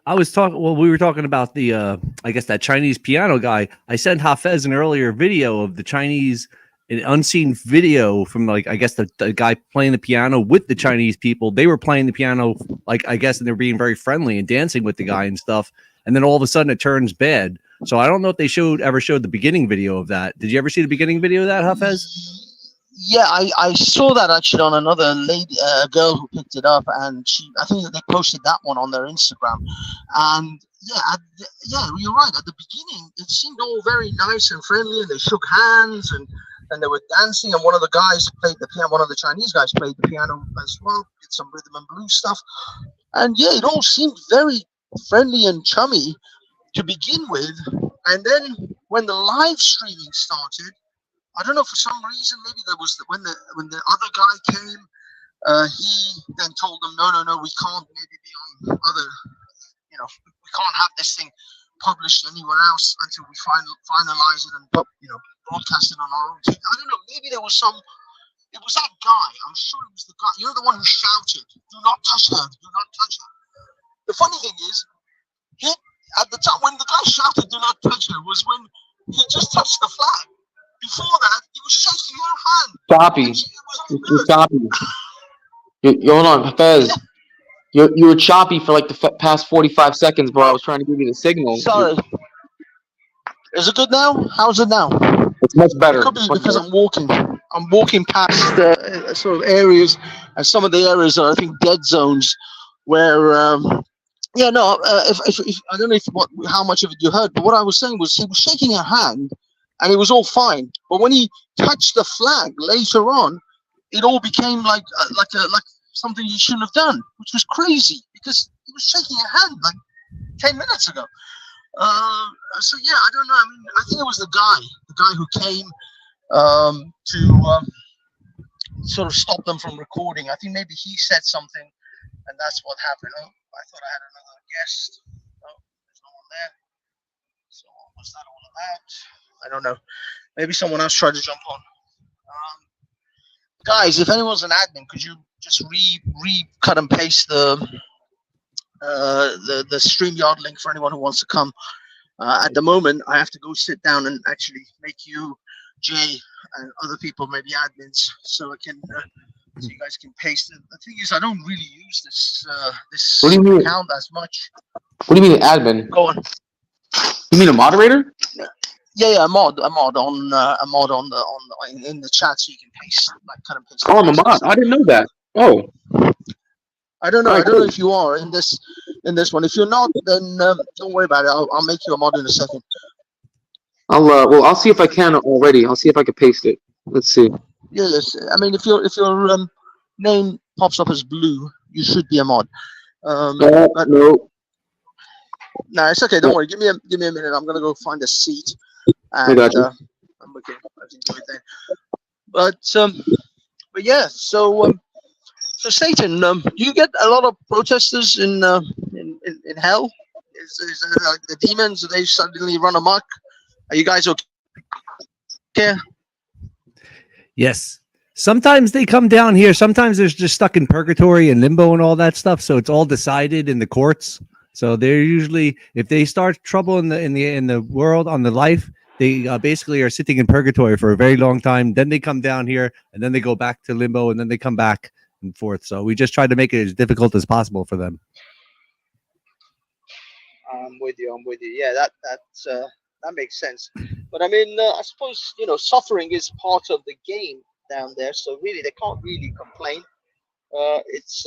I was talking. Well, we were talking about the I guess that Chinese piano guy. I sent HAFEZ an earlier video of the Chinese, an unseen video from like I guess the guy playing the piano with the Chinese people. They were playing the piano like I guess, and they're being very friendly and dancing with the guy and stuff. And then all of a sudden it turns bad. So I don't know if they ever showed the beginning video of that. Did you ever see the beginning video of that, HAFEZ? Yeah, I saw that actually on another lady, girl who picked it up, and I think that they posted that one on their Instagram. And yeah, you're right. At the beginning, it seemed all very nice and friendly, and they shook hands and they were dancing. And one of the guys played the piano. One of the Chinese guys played the piano as well, did some rhythm and blues stuff. And yeah, it all seemed very friendly and chummy to begin with. And then when the live streaming started, I don't know, for some reason, maybe there was when the other guy came, he then told them, no, we can't maybe be on other, we can't have this thing published anywhere else until we finalize it and broadcast it on our own TV. I don't know, maybe it was that guy. I'm sure it was the guy. The one who shouted, "Do not touch her! Do not touch her!" The funny thing is, at the time when the guy shouted, "Do not touch her," was when he just touched the flag. Before that, he was shaking her hand. Choppy. You're choppy. Hold on, Hafez. You were choppy for like the past 45 seconds, bro. I was trying to give you the signal. Sorry. Is it good now? How's it now? It's much better. It could be because I'm walking. I'm walking past sort of areas, and some of the areas are, I think, dead zones where. If I don't know how much of it you heard, but what I was saying was he was shaking her hand. And it was all fine, but when he touched the flag later on, it all became like something he shouldn't have done, which was crazy because he was shaking her hand like 10 minutes ago. So yeah, I don't know. I mean, I think it was the guy who came to sort of stop them from recording. I think maybe he said something, and that's what happened. Oh, I thought I had another guest. Oh, there's no one there. So what was that all about? I don't know. Maybe someone else tried to jump on. Guys, if anyone's an admin, could you just cut and paste the StreamYard link for anyone who wants to come? At the moment, I have to go sit down and actually make you, Jay, and other people maybe admins, so I can so you guys can paste it. The thing is, I don't really use this account as much. What do you mean, admin? Go on. You mean a moderator? yeah, a mod on in the chat, so you can paste like kind of paste the Oh, I'm a text and mod. stuff. I didn't know that. Oh, all I right, don't know cool. if you are in this one. If you're not, then don't worry about it. I'll make you a mod in a second. I'll see if I can already. I'll see if I can paste it. Let's see. Yeah, yes. I mean, if your name pops up as blue, you should be a mod. But No. no, it's okay. Don't worry. Give me a minute. I'm gonna go find a seat, I got and you. I can do it then. But yeah. So Satan, you get a lot of protesters in hell. Is like the demons? They suddenly run amok. Are you guys okay? Yes. Sometimes they come down here. Sometimes they're just stuck in purgatory and limbo and all that stuff. So it's all decided in the courts. So they're usually, if they start trouble in the world on the life, they basically are sitting in purgatory for a very long time. Then they come down here, and then they go back to limbo, and then they come back and forth. So we just try to make it as difficult as possible for them. I'm with you. I'm with you. Yeah, that makes sense. But I mean, I suppose suffering is part of the game down there. So really, they can't really complain. It's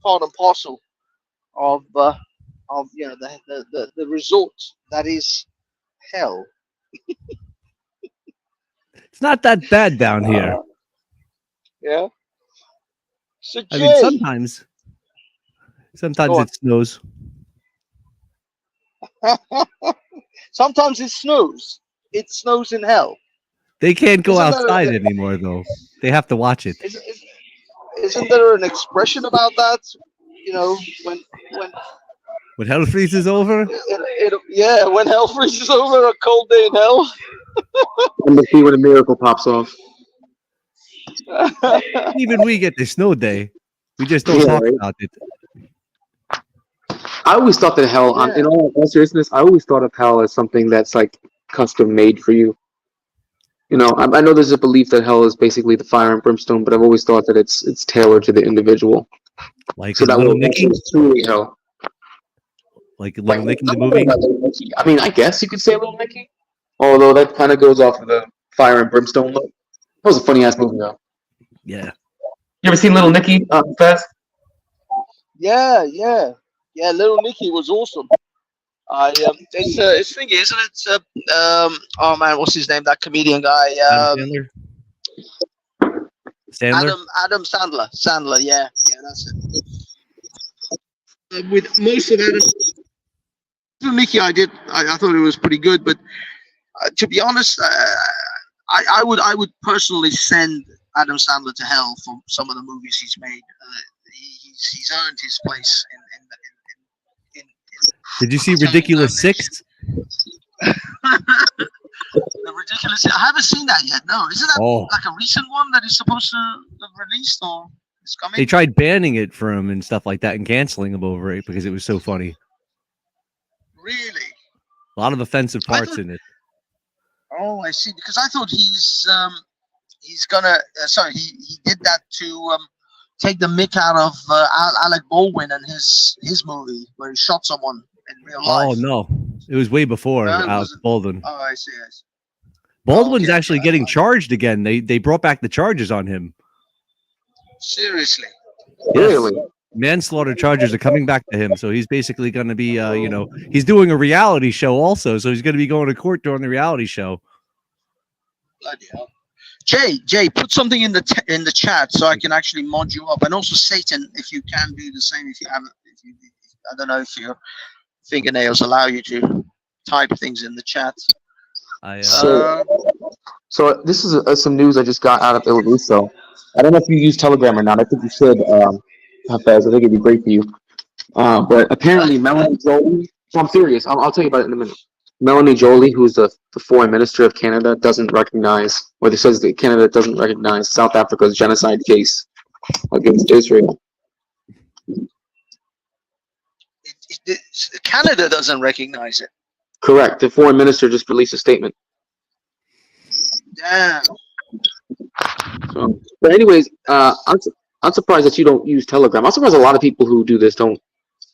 part and parcel of the resort that is hell. It's not that bad down here. Yeah. So I mean, Jay, sometimes Go on. it snows. sometimes it snows. It snows in hell. They can't go Isn't outside there anymore, though. They have to watch it. isn't there an expression about that? You know, when When hell freezes over, yeah, when hell freezes over, a cold day in hell. I'm gonna see when a miracle pops off. even we get the snow day. We just don't Yeah, talk right. about it. I always thought that hell, Yeah. in all seriousness, I always thought of hell as something that's like custom made for you. I know there's a belief that hell is basically the fire and brimstone, but I've always thought that it's tailored to the individual. Like So in that Little way, that's Nicky, truly hell. like Like, Little Nicky I the don't know movie. about Little Nicky. I mean, I guess you could say Little Nicky, although that kind of goes off of the fire and brimstone look. That was a funny ass movie, though. Yeah, You ever seen Little Nicky? Fast? Yeah, yeah, yeah. Little Nicky was awesome. It's thingy, isn't it? Oh man, what's his name? That comedian guy. Adam Sandler. Sandler. Adam Sandler. Sandler. Yeah, yeah, that's it. With most of Adam Little Nicky, I thought it was pretty good, but to be honest, I would personally send Adam Sandler to hell for some of the movies he's made. He's earned his place in Did you see telling Ridiculous dimension. Six? The ridiculous. I haven't seen that yet. No, isn't that Oh, like a recent one that is supposed to have released or is coming? they tried banning it for him and stuff like that and canceling him over it because it was so funny. Really? A lot of offensive I parts thought- in it. Oh, I see. Because I thought he's gonna. Sorry, he did that to take the mick out of Alec Baldwin and his movie where he shot someone in real life. Oh no, it was way before No, it Alec wasn't. Baldwin. Oh, I see. I see. Baldwin's okay, actually yeah, getting charged again. They brought back the charges on him. Seriously. Yes. Really? Manslaughter charges are coming back to him, so he's basically going to be, he's doing a reality show also, so he's going to be going to court during the reality show. Bloody hell. Jay, put something in the chat so I can actually mod you up, and also Satan, if you can do the same. If you haven't, I don't know if your fingernails allow you to type things in the chat. So this is some news I just got out of Il Russo. I don't know if you use Telegram or not. I think you should, HAFEZ. I think it'd be great for you. But apparently Melanie Jolie, so I'm serious. I'll tell you about it in a minute. Melanie Jolie, who's the foreign minister of Canada, doesn't recognize, or it says that Canada doesn't recognize South Africa's genocide case against Israel. Canada doesn't recognize it. Correct. The foreign minister just released a statement. Damn. So, but anyways, I'm surprised that you don't use Telegram. I'm surprised a lot of people who do this don't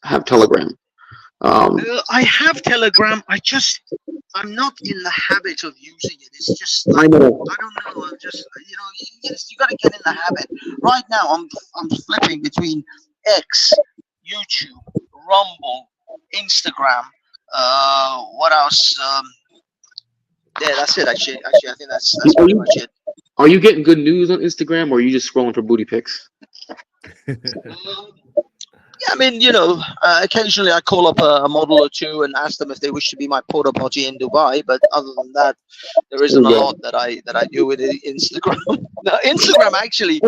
have Telegram. I have Telegram. I just I'm not in the habit of using it. It's just I like know. I don't know. I'm just you got to get in the habit. Right now, I'm flipping between X, YouTube, Rumble, Instagram. What else? Yeah, that's it. Actually, I think that's Are pretty you much it. are you getting good news on Instagram, or are you just scrolling for booty pics? Um, Yeah, I mean, occasionally I call up a model or two and ask them if they wish to be my porta potty in Dubai. But other than that, there There isn't you a go. lot that I do with Instagram. Now, Instagram actually,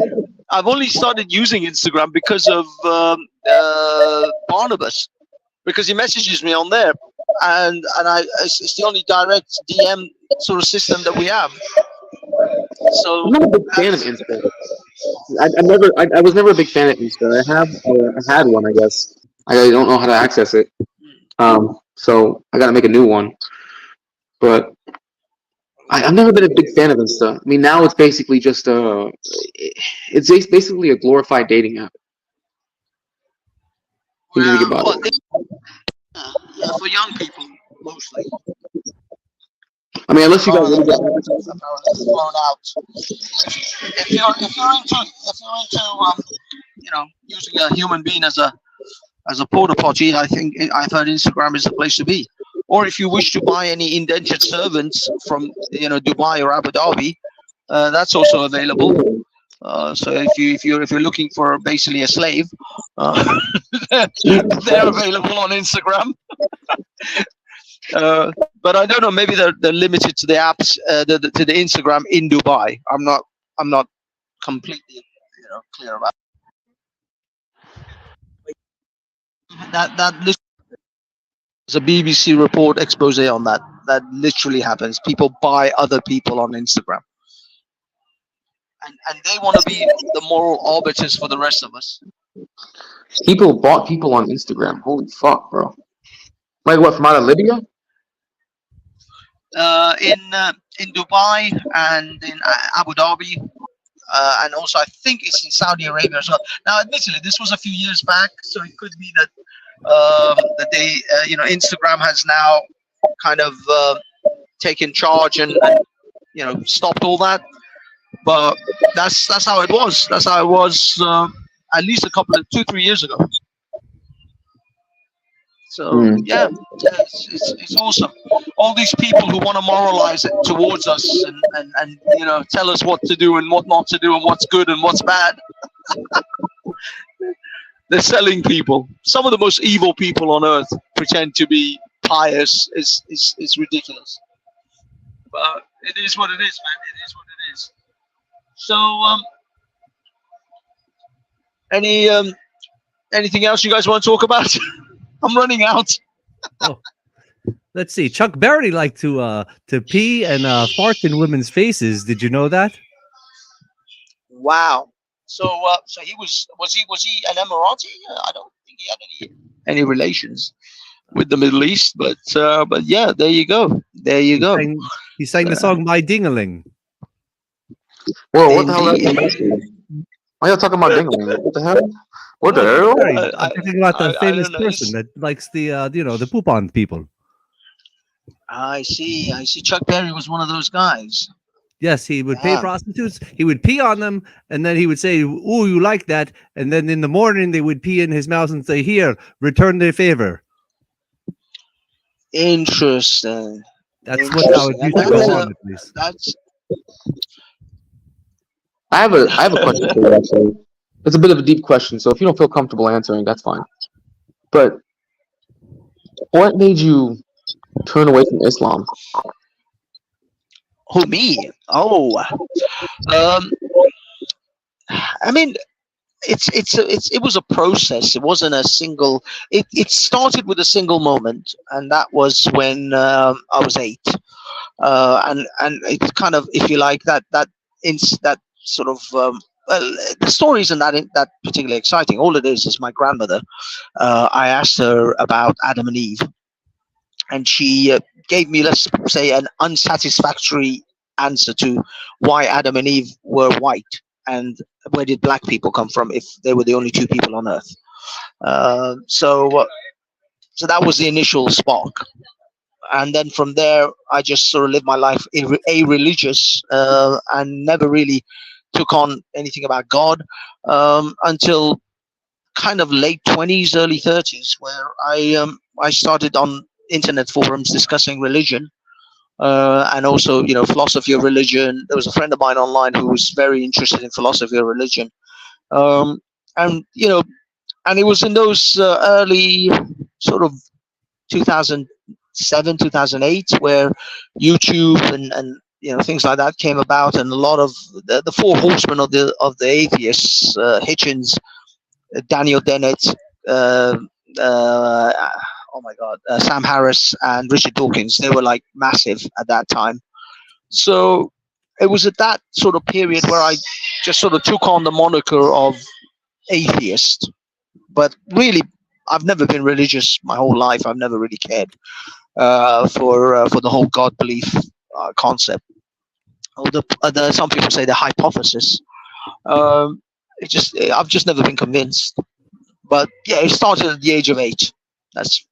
I've only started using Instagram because of Barnabas, because he messages me on there, and it's the only direct DM sort of system that we have. I'm So not a big fan of that's Insta. I was never a big fan of Insta. I had one, I guess. I don't know how to access it. So I got to make a new one. But I've never been a big fan of Insta. I mean, now it's basically just basically a glorified dating app. When you think well, about what it. yeah, for young people mostly. I mean, A unless you lot got of them really have good. apparently flown out. If you're into using a human being as a porta potty, I think I've heard Instagram is the place to be. Or if you wish to buy any indentured servants from Dubai or Abu Dhabi, that's also available. So if you're looking for basically a slave, uh, Jesus they're Christ. available on Instagram. Uh, but I don't know. Maybe they're limited to the apps, to the Instagram in Dubai. I'm not completely clear about that. There's a BBC report expose on that. That literally happens. People buy other people on Instagram, and they want to be the moral arbiters for the rest of us. People bought people on Instagram. Holy fuck, bro. Like what, from out of Libya? In Dubai and in Abu Dhabi, and also I think it's in Saudi Arabia as well. Now, admittedly, this was a few years back, so it could be that they, Instagram has now kind of taken charge and stopped all that. But that's how it was. That's how it was at least a couple of 2-3 years ago. So Hmm. yeah, it's awesome. All these people who want to moralize it towards us and tell us what to do and what not to do and what's good and what's bad. They're selling people. Some of the most evil people on earth pretend to be pious. Is ridiculous. But it is what it is, man. It is what it is. So any anything else you guys want to talk about? I'm running out. Oh, let's see. Chuck Berry liked to pee and fart in women's faces. Did you know that? Wow. So he an Emirati? I don't think he had any relations with the Middle East, but yeah, there you go. There you go. He sang the song "My Dingaling." Whoa, what the hell is Indeed. that? Why y'all talking about Dingling? What the hell? What the No, Chuck hell? Berry. I, I'm talking about the I famous don't know. person that likes the the poop on people. I see. I see. Chuck Berry was one of those guys. Yes, he would pay Yeah. prostitutes. He would pee on them, and then he would say, "Ooh, you like that?" And then in the morning, they would pee in his mouth and say, "Here, return the favor." Interesting. That's how it Interesting. And used to go that's on, at least. that's I have a question for you actually. It's a bit of a deep question, so if you don't feel comfortable answering, that's fine. But what made you turn away from Islam? who me? Oh, um, I mean, it was a process. It wasn't a single. It started with a single moment, and that was when I was 8. And it's kind of, if you like, that sort of. Well, the story isn't that particularly exciting. All it is my grandmother. I asked her about Adam and Eve, and she gave me, let's say, an unsatisfactory answer to why Adam and Eve were white and where did black people come from if they were the only two people on Earth. So that was the initial spark. and then from there, I just sort of lived my life a-religious, and never really took on anything about God, until kind of late 20s, early 30s, where I started on internet forums discussing religion, and also, philosophy of religion. There was a friend of mine online who was very interested in philosophy of religion, um, and and it was in those early sort of 2007, 2008, where YouTube and things like that came about, and a lot of the four horsemen of the atheists, Hitchens, Daniel Dennett, uh, uh, oh my God, Sam Harris and Richard Dawkins. They were like massive at that time. So it was at that sort of period where I just sort of took on the moniker of atheist. But really, I've never been religious my whole life. I've never really cared for the whole God belief concept. Or some people say the hypothesis. I've just never been convinced. But yeah, it started at the age of 8. It's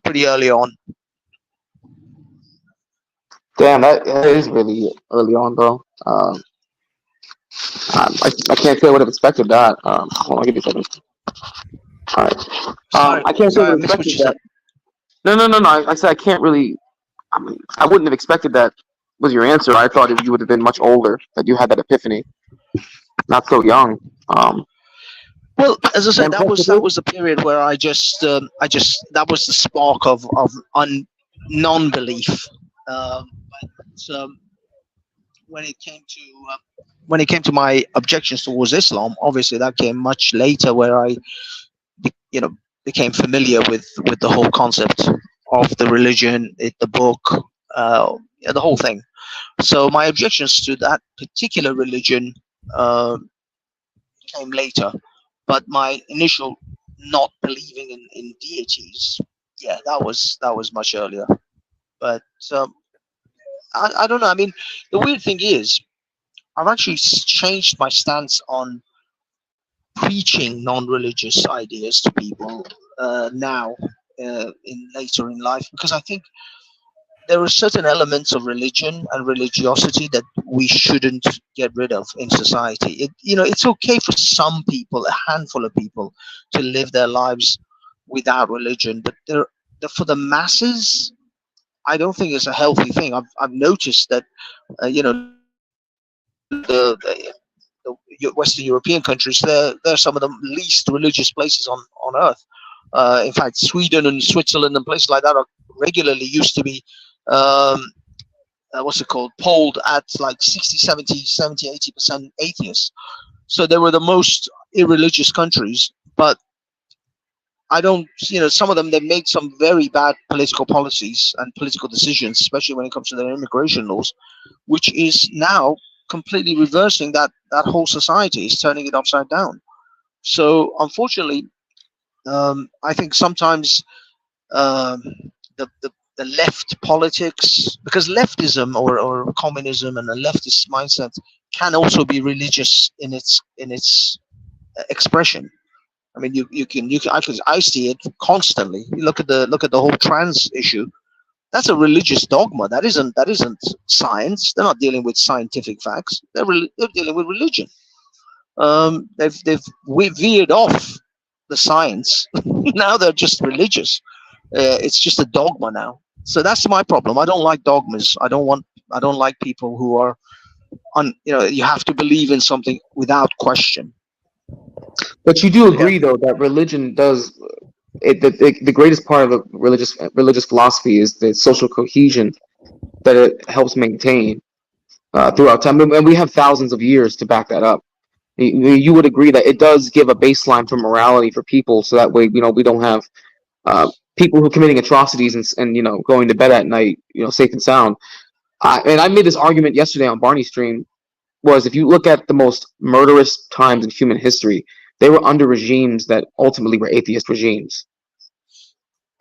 pretty early on. Damn, that is really early on, though. I can't say I would have expected that. Hold on, give me a second. All right. I can't say I Sorry, I would have missed what expected you said. that. No. I said I can't really. I mean, I wouldn't have expected that was your answer. I thought you would have been much older, that you had that epiphany, not so young. Well, as I said, I'm that was comfortable. the period where that was the spark of non-belief. But when it came to my objections towards Islam, obviously that came much later, where I you know became familiar with the whole concept of the religion, the book, the whole thing. So my objections to that particular religion uh, came later, but my initial not believing in deities, yeah, that was much earlier. But I don't know. I mean, the weird thing is, I've actually changed my stance on preaching non-religious ideas to people now, in later in life, because I think there are certain elements of religion and religiosity that we shouldn't get rid of in society. It's okay for some people, a handful of people, to live their lives without religion, but for the masses, I don't think it's a healthy thing. I've noticed that, the Western European countries, they're some of the least religious places on earth. In fact, Sweden and Switzerland and places like that are regularly used to be, um, what's it called, polled at like 60, 70, 80% atheists. So they were the most irreligious countries. But I don't, some of them, they made some very bad political policies and political decisions, especially when it comes to their immigration laws, which is now completely reversing that whole society, is turning it upside down. So unfortunately, I think sometimes, um, the left politics, because leftism or communism and a leftist mindset can also be religious in its expression. I mean, I see it constantly. You look at the whole trans issue. That's a religious dogma. That isn't science. They're not dealing with scientific facts. They're dealing with religion. They've veered off the science. Now they're just religious. It's just a dogma now. So that's my problem. I don't like dogmas. I don't like people who are you have to believe in something without question. But you do Yeah. agree, though, that religion does the greatest part of the religious philosophy is the social cohesion that it helps maintain throughout time, and we have thousands of years to back that up. You would agree that it does give a baseline for morality for people, so that way we don't have uh, people who are committing atrocities and going to bed at night safe and sound. And I made this argument yesterday on Barney's stream. Was if you look at the most murderous times in human history, they were under regimes that ultimately were atheist regimes,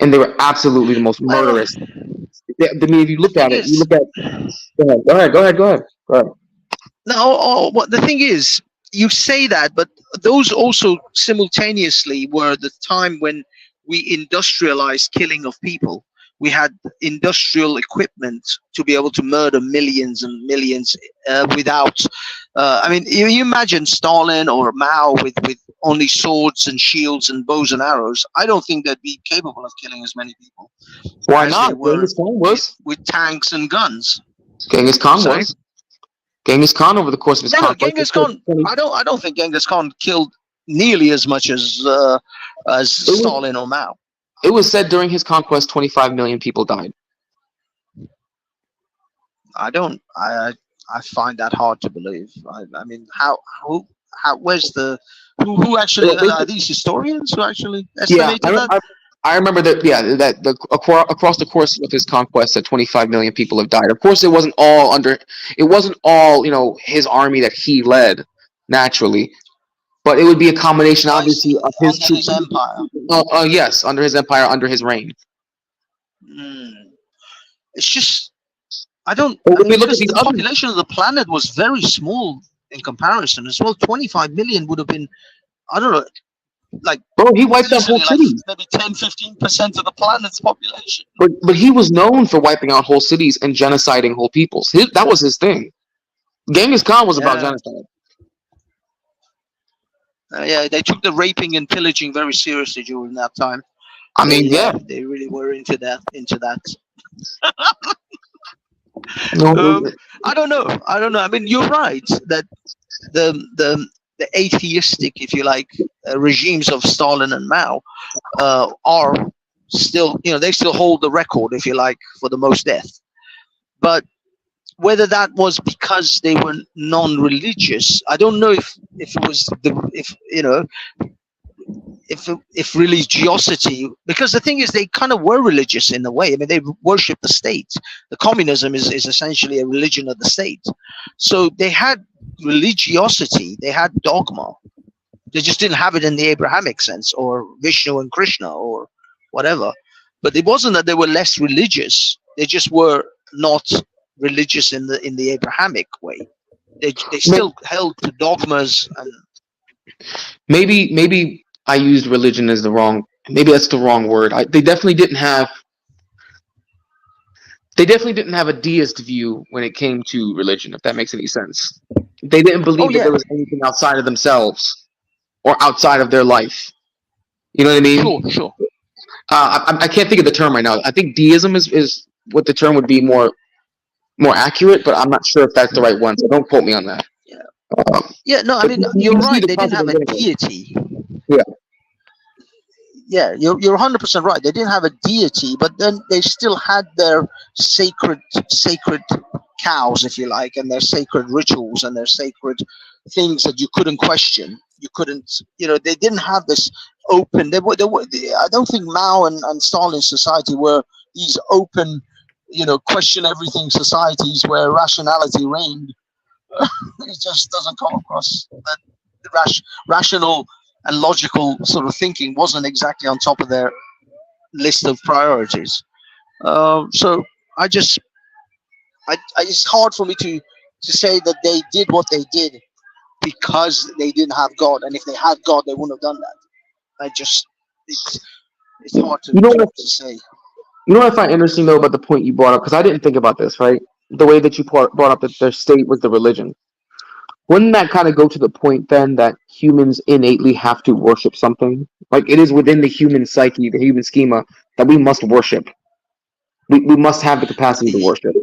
and they were absolutely the most Well, murderous. I mean, if you the look thing at it, you is, look at. Go ahead. no. What the thing is, you say that, but those also simultaneously were the time when we industrialized killing of people. We had industrial equipment to be able to murder millions and millions without. I mean, you imagine Stalin or Mao with only swords and shields and bows and arrows. I don't think they'd be capable of killing as many people Why as they not? were Genghis Khan was. with tanks and guns. Genghis Khan Sorry? was. Genghis Khan over the course of his No, conquest. Genghis Khan. I don't think Genghis Khan killed nearly as much as was- Stalin or Mao. It was said during his conquest, 25 million people died. I don't. I find that hard to believe. I mean, where's the who actually are these historians who actually Yeah, estimated that? I remember that. Yeah, that across the course of his conquest, that 25 million people have died. Of course, it wasn't all his army that he led naturally, but it would be a combination, obviously, of his Under troops. his empire. Yes, under his empire, under his reign. It's just I don't. But I when mean, we look at because these the other, population of the planet was very small in comparison as well. 25 million would have been, I don't know, like bro, he wiped out whole easily, cities. maybe 10-15% of the planet's population. But he was known for wiping out whole cities and genociding whole peoples. That was his thing. Genghis Khan was about Yeah. genocide. Yeah, they took the raping and pillaging very seriously during that time. I mean, yeah. They really were into that. No, I don't know. I mean, you're right that the atheistic, if you like, regimes of Stalin and Mao are still, they still hold the record, if you like, for the most death. But whether that was because they were non-religious, I don't know if it was if religiosity, because the thing is they kind of were religious in a way. I mean, they worship the state. The communism is essentially a religion of the state. So they had religiosity, they had dogma. They just didn't have it in the Abrahamic sense, or Vishnu and Krishna or whatever. But it wasn't that they were less religious. They just were not religious in the Abrahamic way. They still held to dogmas and maybe I used religion as maybe that's the wrong word. They definitely didn't have a deist view when it came to religion, if that makes any sense. They didn't believe that there was anything outside of themselves or outside of their life. You know what I mean? Sure. I can't think of the term right now. I think deism is what the term would be more accurate, but I'm not sure if that's the right one, so don't quote me on that. No, I mean, you're right. They didn't have a deity. Yeah, you're 100% right. They didn't have a deity, but then they still had their sacred cows, if you like, and their sacred rituals and their sacred things that you couldn't question. You couldn't, they didn't have this open. They were, I don't think Mao and Stalin's society were these open, question everything societies where rationality reigned. It just doesn't come across that the rational and logical sort of thinking wasn't exactly on top of their list of priorities. So it's hard for me to say that they did what they did because they didn't have God, and if they had God, they wouldn't have done that. It's hard to say. You know what I find interesting though about the point you brought up, because I didn't think about this, right? The way that you brought up that their state was the religion. Wouldn't that kind of go to the point then that humans innately have to worship something? Like it is within the human psyche, the human schema, that we must worship. We must have the capacity to worship.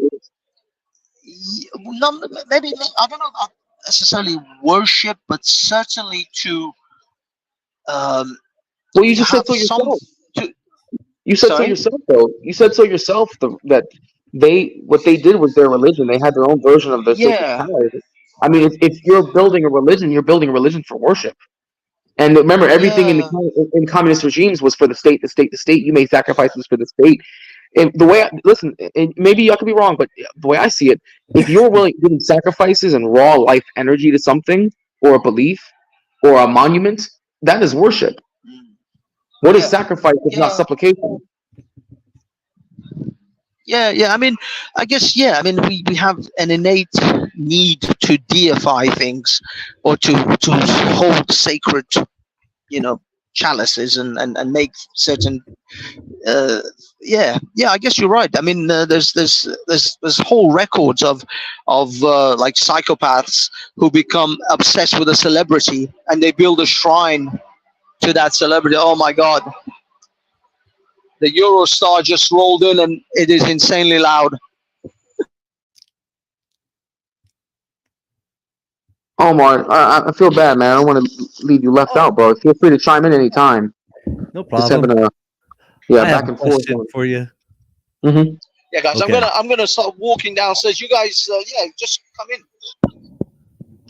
Maybe I don't know about necessarily worship, but certainly to. Well, you just said so yourself. You said so yourself, though. You said so yourself that what they did was their religion. They had their own version of their sacred power. I mean, if you're building a religion for worship. And remember, everything in communist regimes was for the state, the state, the state. You made sacrifices for the state. And the way, and maybe I could be wrong, but the way I see it, if you're willing to give sacrifices and raw life energy to something, or a belief, or a monument, that is worship. What is sacrifice if not supplication? I mean, I guess, I mean, we have an innate need to deify things or to hold sacred, chalices and make certain I guess you're right. I mean, there's whole records of like psychopaths who become obsessed with a celebrity and they build a shrine to that celebrity. Oh my God, the Eurostar just rolled in and it is insanely loud. Omar, I feel bad, man. I don't want to leave you left out, bro. Feel free to chime in anytime. No Just problem. having a I have back a and forth. question for you. Mm-hmm. Yeah, guys, Okay. I'm gonna start walking downstairs. You guys, just come in.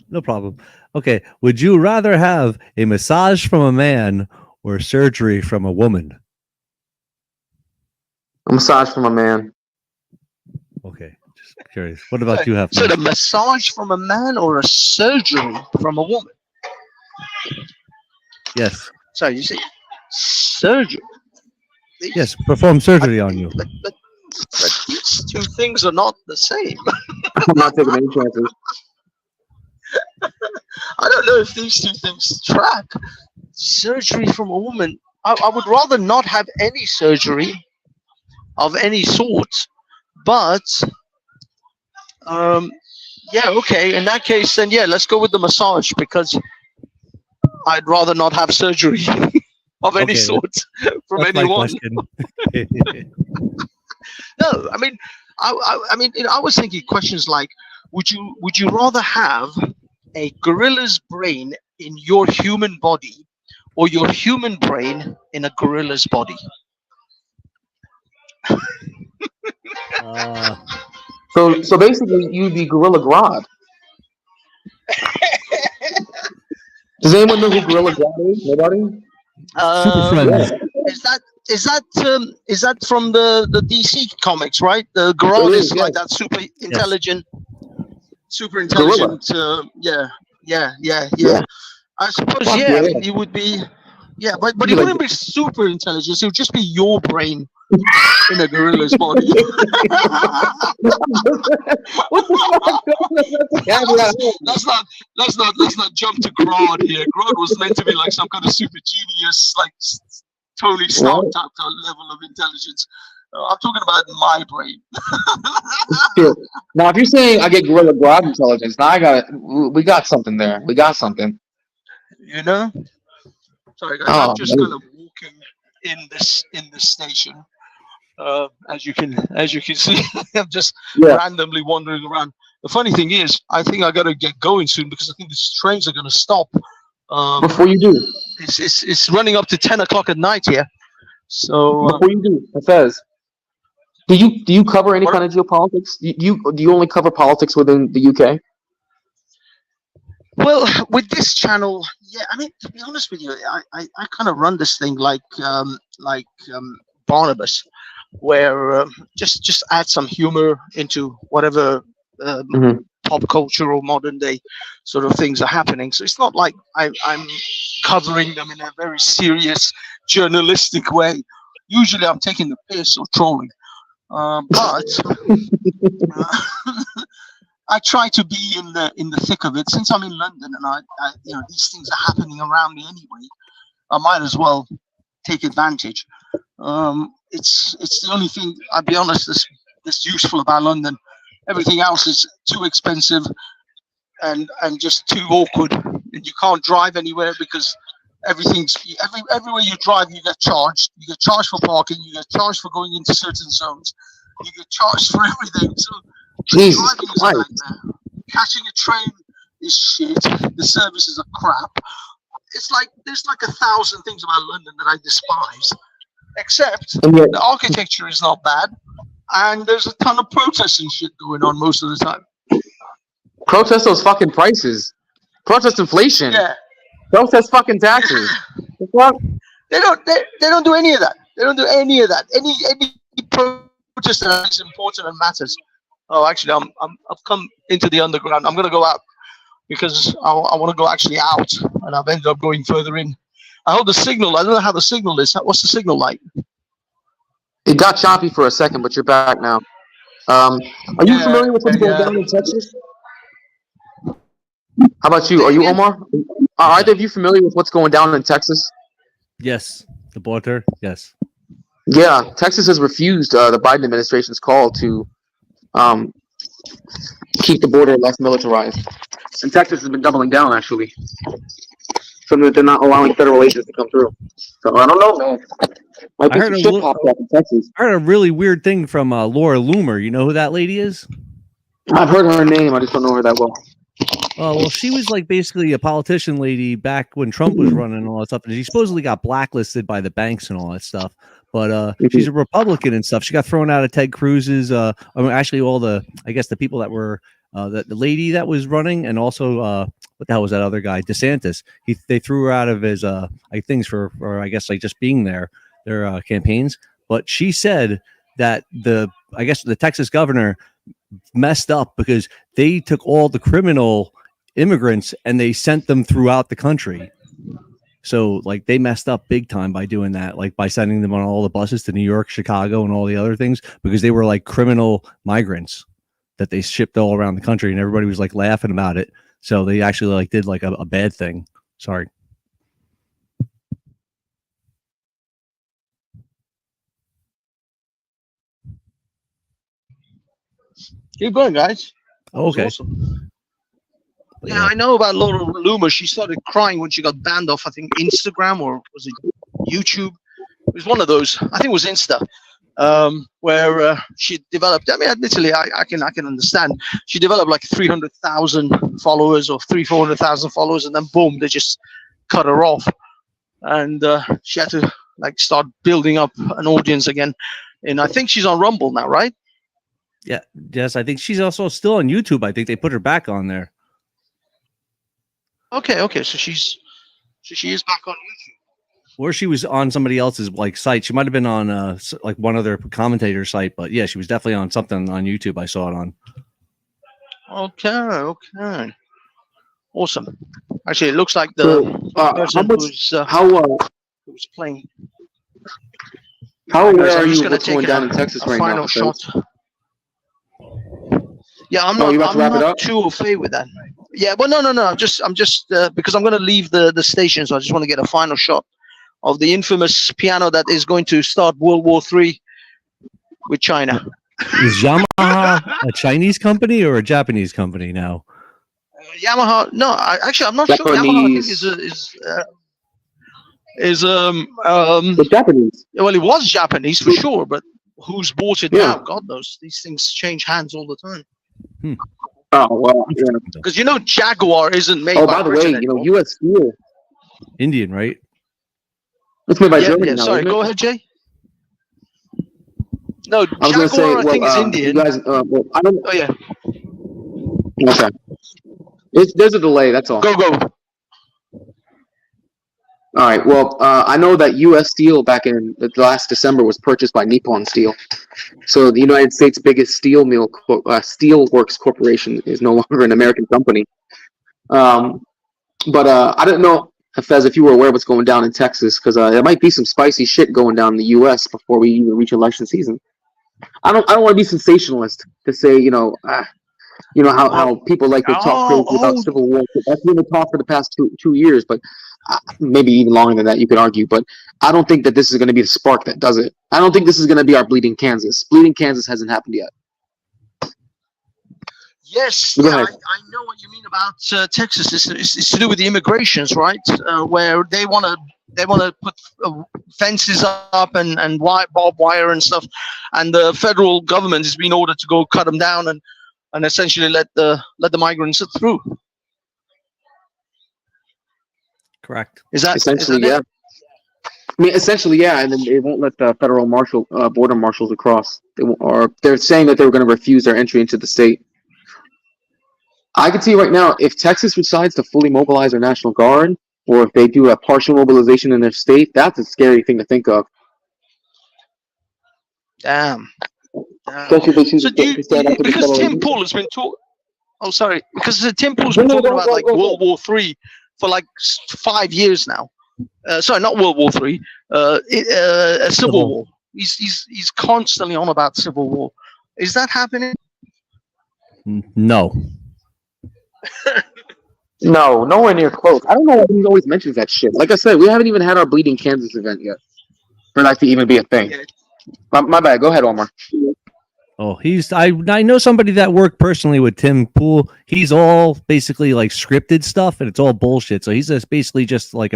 No problem. Okay. Would you rather have a massage from a man or surgery from a woman? A massage from a man. Okay. Just curious. What about you, So Hefner? the massage from a man or a surgery from a woman? Yes. So you see, surgery. Yes. Perform surgery on you. But these two things are not the same. I'm not taking any chances. I don't know if these two things track. Surgery from a woman. I would rather not have any surgery of any sort, but okay. In that case, then let's go with the massage because I'd rather not have surgery of any Okay, sort from That's my anyone. question. No, I mean, I was thinking questions like, would you rather have a gorilla's brain in your human body, or your human brain in a gorilla's body? Uh, So basically, you'd be Gorilla Grodd. Does anyone know who Gorilla Grodd is? Nobody? Super Friends. Is that from the DC comics, right? The Grodd It is is, like that super intelligent. Yeah. I suppose, Fuck I yeah. mean, he would be, but You'd he be like- wouldn't be super intelligent. It would just be your brain in a gorilla's body. What the fuck? Let's not jump to Grodd here. Grodd was meant to be like some kind of super genius, like Tony Stark Right. type level of intelligence. I'm talking about my brain. Shit. Now, if you're saying I get Gorilla Grodd intelligence, now we got something there. We got something. You know. Sorry, guys. Oh, I'm just man. kind of walking in this station. As you can see, I'm just Yeah. randomly wandering around. The funny thing is, I think I got to get going soon because I think these trains are going to stop. Before you do, It's running up to 10 o'clock at night here. So before you do, HAFEZ, do you cover any What? kind of geopolitics? Do you only cover politics within the UK? well, with this channel, I mean, to be honest with you, I kind of run this thing like Barnabas, where just add some humor into whatever Mhm. pop culture or modern day sort of things are happening. So it's not like I'm covering them in a very serious journalistic way. Usually I'm taking the piss or trolling, but I try to be in the thick of it. Since I'm in London and I these things are happening around me anyway, I might as well take advantage. It's the only thing, I'll be honest, that's useful about London. Everything else is too expensive and just too awkward. And you can't drive anywhere because everywhere you drive, you get charged. You get charged for parking. You get charged for going into certain zones. You get charged for everything. So Jesus driving is a Christ. nightmare. Catching a train is shit. The services are crap. It's like there's like 1,000 things about London that I despise, except And yet, the architecture is not bad, and there's a ton of protests and shit going on most of the time. protest those fucking prices. Protest inflation. Yeah, Protest fucking taxes. The fuck? they don't do any of that. They don't do any of that. Any protest that is important and matters. Oh, actually, I've come into the underground. I'm gonna go out because I want to go actually out, and I've ended up going further in. I hope the signal. I don't know how the signal is. What's the signal like? It got choppy for a second, but you're back now. Are you familiar with what's going down in Texas? How about you? Are you, Omar? Are either of you familiar with what's going down in Texas? Yes, the border. Yes. Yeah, Texas has refused the Biden administration's call to um, keep the border less militarized, and Texas has been doubling down actually, so that they're not allowing federal agents to come through. So I don't know, man. Might I be heard some a shit li- popped up in Texas. I heard a really weird thing from Laura Loomer. You know who that lady is? I've heard her name. I just don't know her that well. Well, she was like basically a politician lady back when Trump was running and all that stuff. And she supposedly got blacklisted by the banks and all that stuff. But she's a Republican and stuff. She got thrown out of Ted Cruz's. I mean, actually, all the people that were the lady that was running, and also what the hell was that other guy, DeSantis? They threw her out of his things for I guess like just being there, their campaigns. But she said that the Texas governor messed up because they took all the criminal immigrants and they sent them throughout the country. So like they messed up big time by doing that, like by sending them on all the buses to New York, Chicago, and all the other things, because they were like criminal migrants that they shipped all around the country, and everybody was like laughing about it. So they actually like did like a bad thing. Sorry. Keep going, guys. That was Okay. awesome. Yeah, I know about Laura Loomer. She started crying when she got banned off, I think, Instagram, or was it YouTube? It was one of those. I think it was Insta, where she developed. I mean, admittedly, I can understand. She developed like 300,000 followers or 400,000 followers, and then boom, they just cut her off, and she had to like start building up an audience again. And I think she's on Rumble now, right? Yeah. Yes, I think she's also still on YouTube. I think they put her back on there. Okay. So she is back on YouTube. Or she was on somebody else's like site. She might have been on like one other commentator site, but yeah, she was definitely on something on YouTube. I saw it on. Okay. Awesome. Actually, it looks like the person who's playing. How aware are I'm just you of going to what's going take down in Texas right final now? shot. Yeah, I'm you about to wrap it not up? too afraid with that. Yeah, but no. I'm just because I'm going to leave the station, so I just want to get a final shot of the infamous piano that is going to start World War III with China. Is Yamaha a Chinese company or a Japanese company now? Yamaha? No, I'm not sure. Yamaha, I think is It's Japanese. well, it was Japanese for sure, but who's bought it Yeah. now? God knows. These things change hands all the time. Oh well. Yeah. Because Jaguar isn't made. Oh, by by the Britain way, anymore. U.S. Steel. Indian, right? It's made by Germany Yeah. now. Sorry, isn't it? go ahead, Jay. No, I was going to say, Jaguar, I think is Indian. you guys, I don't. Oh yeah, Okay. There's a delay. That's all. go. All right. Well, I know that U.S. Steel back in the last December was purchased by Nippon Steel. So the United States' biggest steel mill, Steelworks Corporation, is no longer an American company. But I don't know, Fez, if you were aware of what's going down in Texas, because there might be some spicy shit going down in the U.S. before we even reach election season. I don't want to be sensationalist to say, how people like to talk crazy about civil war. That's been the talk for the past two years, but maybe even longer than that, you could argue. But I don't think that this is going to be the spark that does it. I don't think this is going to be our bleeding Kansas. Bleeding Kansas hasn't happened yet. Yes, I know what you mean about Texas. It's to do with the immigrations, right? Where they want to put fences up and barbed wire and stuff, and the federal government has been ordered to go cut them down and essentially let the migrants through. Correct. Is that essentially? Is that Yeah. I mean, essentially, yeah, and then they won't let the federal border marshals across. They're saying that they were going to refuse their entry into the state. I can see right now, if Texas decides to fully mobilize their National Guard, or if they do a partial mobilization in their state, that's a scary thing to think of. Damn. Because Tim Pool has been talking. Oh, sorry. Because Tim Pool's been talking about like World War III for like 5 years now. Sorry, not World War III. A civil war. He's constantly on about civil war. Is that happening? No. No, nowhere near close. I don't know why he always mentions that shit. Like I said, we haven't even had our Bleeding Kansas event yet for that to even be a thing. Yeah. My bad. Go ahead, Omar. Oh, I know somebody that worked personally with Tim Pool. He's all basically like scripted stuff, and it's all bullshit. So he's just basically just like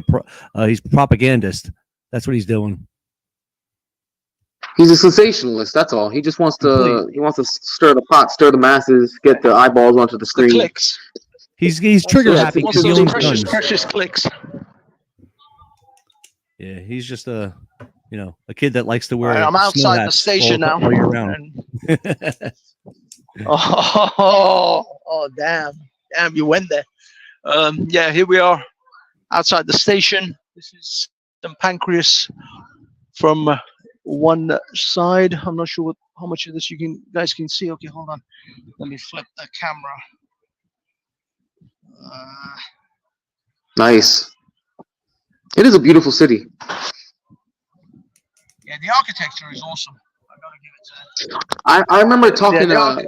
he's propagandist. That's what he's doing. He's a sensationalist. That's all. He just wants to. He wants to stir the pot, stir the masses, get the eyeballs onto the The screen. clicks. He's trigger happy Wants because he those owns precious, guns. precious clicks. Yeah, he's just a kid that likes to wear. All right, I'm outside snow the hats station now. all year round. Oh, damn, you went there. Yeah, here we are outside the station. This is some pancreas from one side. I'm not sure how much of this guys can see. Okay, hold on. Let me flip the camera. Nice. It is a beautiful city. Yeah, the architecture is awesome. I gotta give it to. I remember talking. Yeah,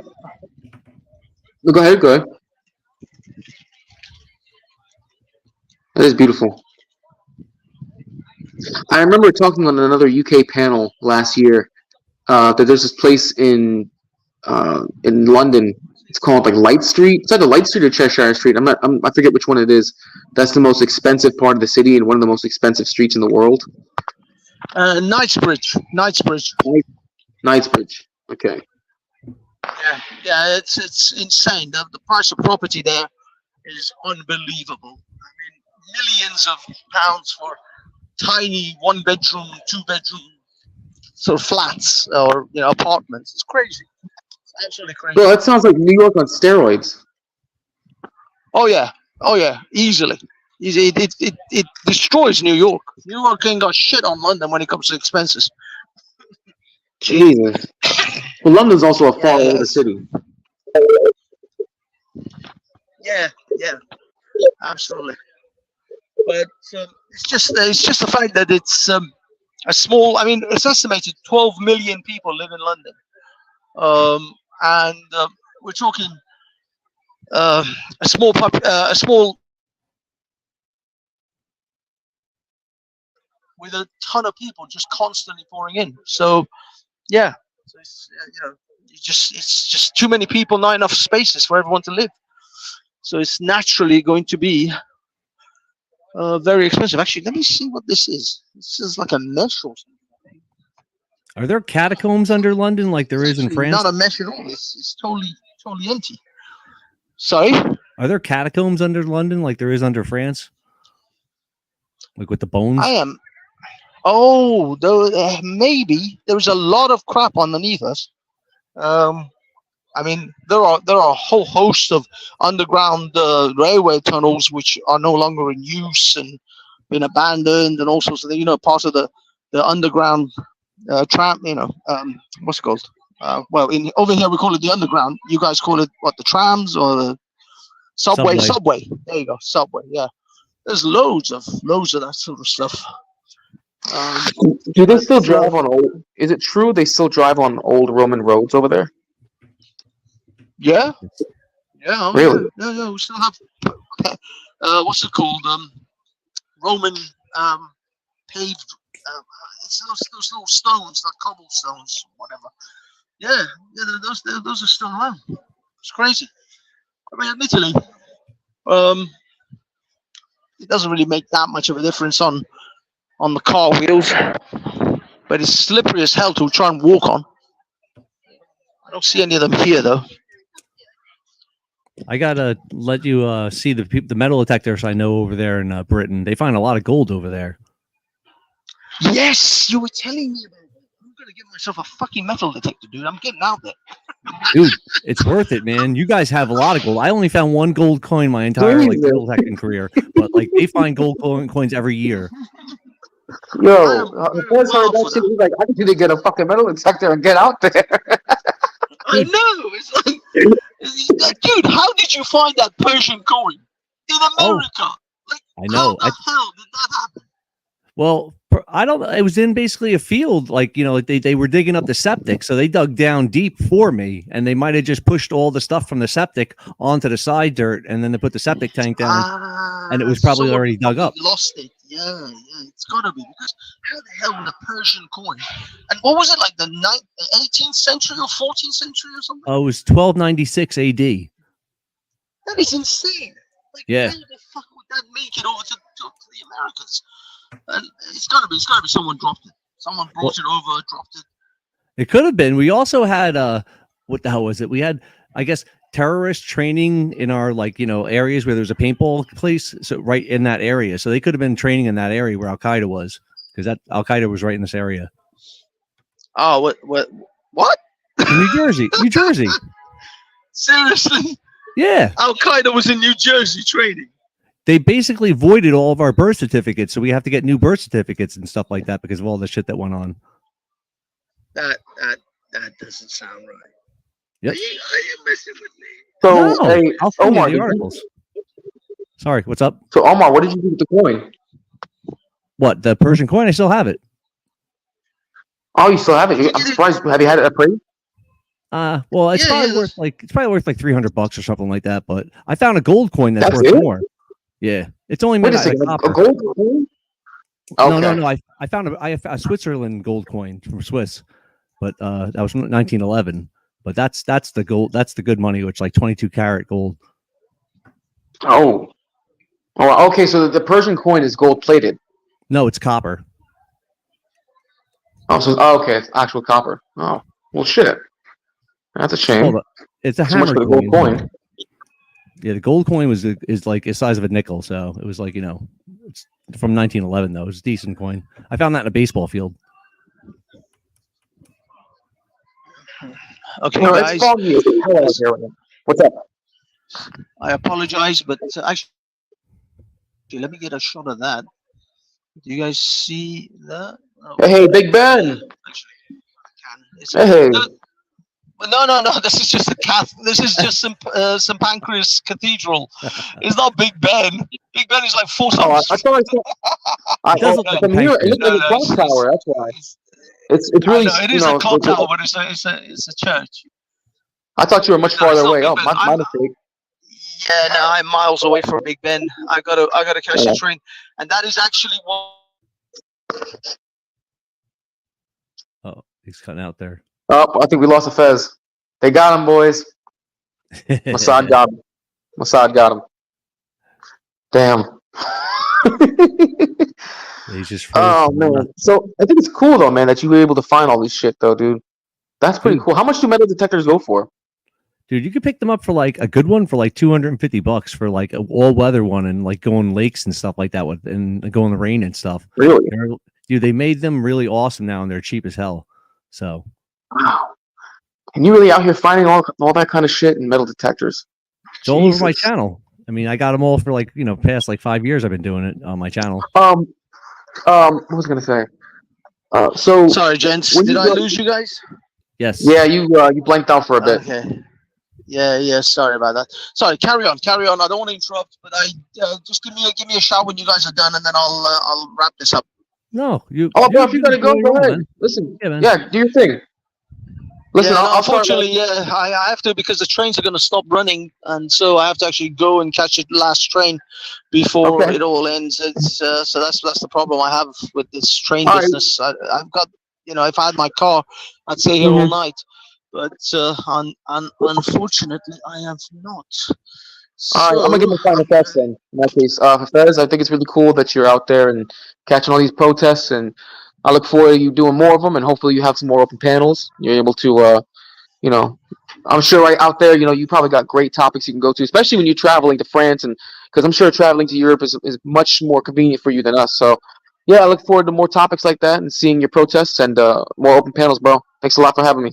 Go ahead. Go ahead. That is beautiful. I remember talking on another UK panel last year that there's this place in London. It's called like Light Street. It's either Light Street or Cheshire Street. I forget which one it is. That's the most expensive part of the city and one of the most expensive streets in the world. Knightsbridge. Knightsbridge. Okay. Yeah, it's insane. The price of property there is unbelievable. I mean, millions of pounds for tiny 1-bedroom, 2-bedroom sort of flats or apartments. It's crazy. It's absolutely crazy. Well, that sounds like New York on steroids. Oh yeah, easily. It destroys New York. New York ain't got shit on London when it comes to expenses. Jesus. Well, London's also a far older city. Yeah, absolutely. But it's just the fact that it's a small. I mean, it's estimated 12 million people live in London, and we're talking a small with a ton of people just constantly pouring in. So yeah, so it's just too many people, not enough spaces for everyone to live. So it's naturally going to be very expensive. Actually, let me see what this is. This is like a mesh or something. Are there catacombs under London like there is in France? Not a mesh at all. It's totally empty. Sorry? Are there catacombs under London like there is under France? Like with the bones? I am. Oh, maybe there's a lot of crap underneath us. I mean, there are a whole host of underground railway tunnels which are no longer in use and been abandoned, and all sorts of things. Part of the underground tram. What's it called? Well, over here we call it the underground. You guys call it what? The trams or the subway? Subway. There you go. Subway. Yeah. There's loads of that sort of stuff. Do they still drive on old? Is it true they still drive on old Roman roads over there? Yeah. Really? Yeah. We still have what's it called? Roman paved. It's those little stones, like cobblestones, whatever. Yeah. Those are still around. It's crazy. I mean, admittedly, it doesn't really make that much of a difference on the car wheels, but it's slippery as hell to try and walk on. I don't see any of them here though. I gotta let you see the metal detectors I know over there in Britain. They find a lot of gold over there. Yes, you were telling me about it. I'm gonna get myself a fucking metal detector, dude. I'm getting out there. Dude, it's worth it, man. You guys have a lot of gold. I only found one gold coin my entire metal detecting career, but they find gold coins every year. Yo, first heard that shit, he's like, I need to get a fucking metal detector and get out there. I know. It's like, dude, how did you find that Persian coin in America? I know. How the hell did that happen? Well, I don't know. It was in basically a field, like, like they were digging up the septic, so they dug down deep for me, and they might have just pushed all the stuff from the septic onto the side dirt, and then they put the septic tank down, and it was probably Someone already dug up. lost it. Yeah, it's gotta be, because how the hell would a Persian coin? And what was it, like the 18th century or 14th century or something? Oh, it was 1296 A.D. That is insane. Like, Yeah. how the fuck would that make it over to the Americas? And it's gotta be someone dropped it. Someone brought it over, dropped it. It could have been. We also had what the hell was it? We had, I guess, terrorist training in our areas where there's a paintball place, so right in that area. So they could have been training in that area where Al Qaeda was, because that Al Qaeda was right in this area. Oh, what? In New Jersey, New Jersey. Seriously? Yeah. Al Qaeda was in New Jersey training. They basically voided all of our birth certificates, so we have to get new birth certificates and stuff like that because of all the shit that went on. That doesn't sound right. Yep. Are you messing with me? So, No, hey, I'll send you Omar, the articles. Sorry, what's up? so Omar, what did you do with the coin? What, the Persian coin? I still have it. Oh, you still have it? I'm surprised. Have you had it appraised? Well, it's probably worth like $300 or something like that. But I found a gold coin that's worth it? more. Yeah, it's only made Wait a out second, of a copper. gold coin? Okay. No. I found a Switzerland gold coin from Swiss, but that was from 1911. But that's the gold. That's the good money, which is like 22 karat gold. Oh, okay. So the Persian coin is gold plated. No, it's copper. Okay, it's actual copper. Oh, well, shit. That's a shame. Well, it's a So much hammer for the gold coin. Yeah, the gold coin is like the size of a nickel, so it was like, it's from 1911 though. It was a decent coin. I found that in a baseball field. Okay, No, guys. it's foggy as hell out here right now. What's up? I apologize, but actually, let me get a shot of that. Do you guys see that? Oh, Hey, Big Ben. actually, I can. Hey. No. This is just this is just St. Pancras Cathedral. It's not Big Ben. Big Ben is like four Oh, times. I thought I It does saw. look like From here, it looks like a No, clock tower. That's why. It's really. It is a clock tower, but it's a church. I thought you were much No, it's farther not away. Big Oh, Ben. my mistake. Yeah, no, I'm miles away from Big Ben. I gotta catch the train, and that is actually what. Oh, he's cutting out there. Oh, I think we lost a Fez. They got him, boys. Mossad got him. Mossad got him. Damn. He's just Oh man. So I think it's cool though, man, that you were able to find all this shit though, dude. That's pretty cool. How much do metal detectors go for? Dude, you could pick them up for like a good one for like $250 for like an all weather one, and like go on lakes and stuff like that with, and go in the rain and stuff. Really? Dude, they made them really awesome now, and they're cheap as hell. So Wow. And you really out here finding all that kind of shit in metal detectors? it's all over my Jesus. channel. I mean, I got them all for like, past like 5 years I've been doing it on my channel. What was I gonna say? So Sorry, gents. when Did you I go- lose you guys? Yes. yeah, you blanked out for a bit. Okay. Yeah. Sorry about that. Sorry. Carry on. I don't want to interrupt, but just give me a shout when you guys are done, and then I'll wrap this up. No, you. Oh, bro, if you do gotta go, your go own, ahead. man. Listen, Yeah, man. yeah, do your thing. Listen, Yeah, no, I'll start. unfortunately, I have to, because the trains are going to stop running, and so I have to actually go and catch the last train before Okay. it all ends. It's so that's the problem I have with this train All right. business. I've got, if I had my car, I'd stay here all night, but unfortunately, I have not. All right, I'm gonna give my final thoughts then. In that case, Fez, I think it's really cool that you're out there and catching all these protests, and I look forward to you doing more of them, and hopefully you have some more open panels. You're able to, I'm sure right out there, you probably got great topics you can go to, especially when you're traveling to France, and because I'm sure traveling to Europe is much more convenient for you than us. So, yeah, I look forward to more topics like that and seeing your protests and more open panels, bro. Thanks a lot for having me.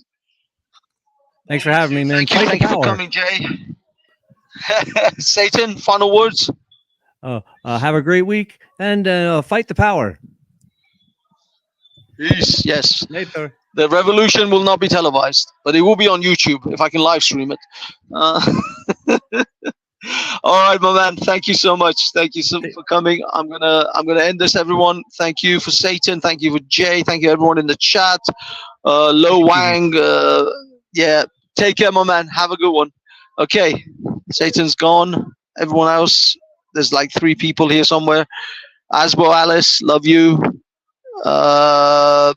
Thanks for having me, man. Thank you for coming, Jay. Satan, final words. Have a great week, and fight the power. Peace. Yes. Later. The revolution will not be televised, but it will be on YouTube if I can live stream it. All right, my man. Thank you so much. Thank you for coming. I'm gonna end this, everyone. Thank you for Satan. Thank you for Jay. Thank you everyone in the chat. Lo Wang. Yeah. Take care, my man. Have a good one. Okay. Satan's gone. Everyone else. There's like 3 people here somewhere. Asbo Alice, love you. Uh,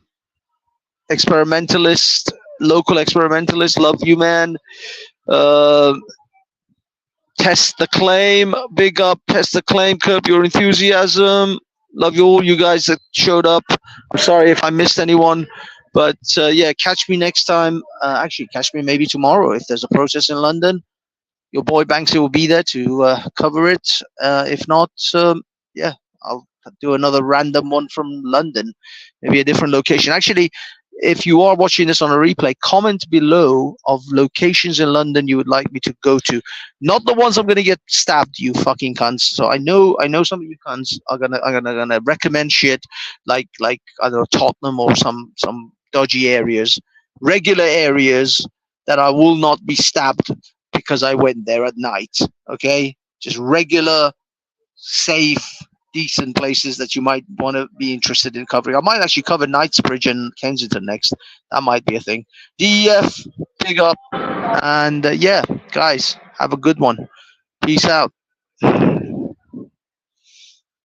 experimentalist, local experimentalist, love you, man. Uh, Test the claim, big up. Test the claim, curb your enthusiasm. Love you all, you guys that showed up. I'm sorry if I missed anyone, but yeah, catch me next time. Actually, catch me maybe tomorrow if there's a protest in London. Your boy Banksy will be there to cover it. If not, yeah, I'll do another random one from London, maybe a different location. Actually, if you are watching this on a replay, comment below of locations in London you would like me to go to. Not the ones I'm gonna get stabbed, you fucking cunts. So I know some of you cunts are gonna recommend shit like I don't know, Tottenham or some dodgy areas, regular areas that I will not be stabbed because I went there at night. Okay, just regular, safe, decent places that you might want to be interested in covering. I might actually cover Knightsbridge and Kensington next. That might be a thing. DEF, big up, and yeah, guys, have a good one. Peace out.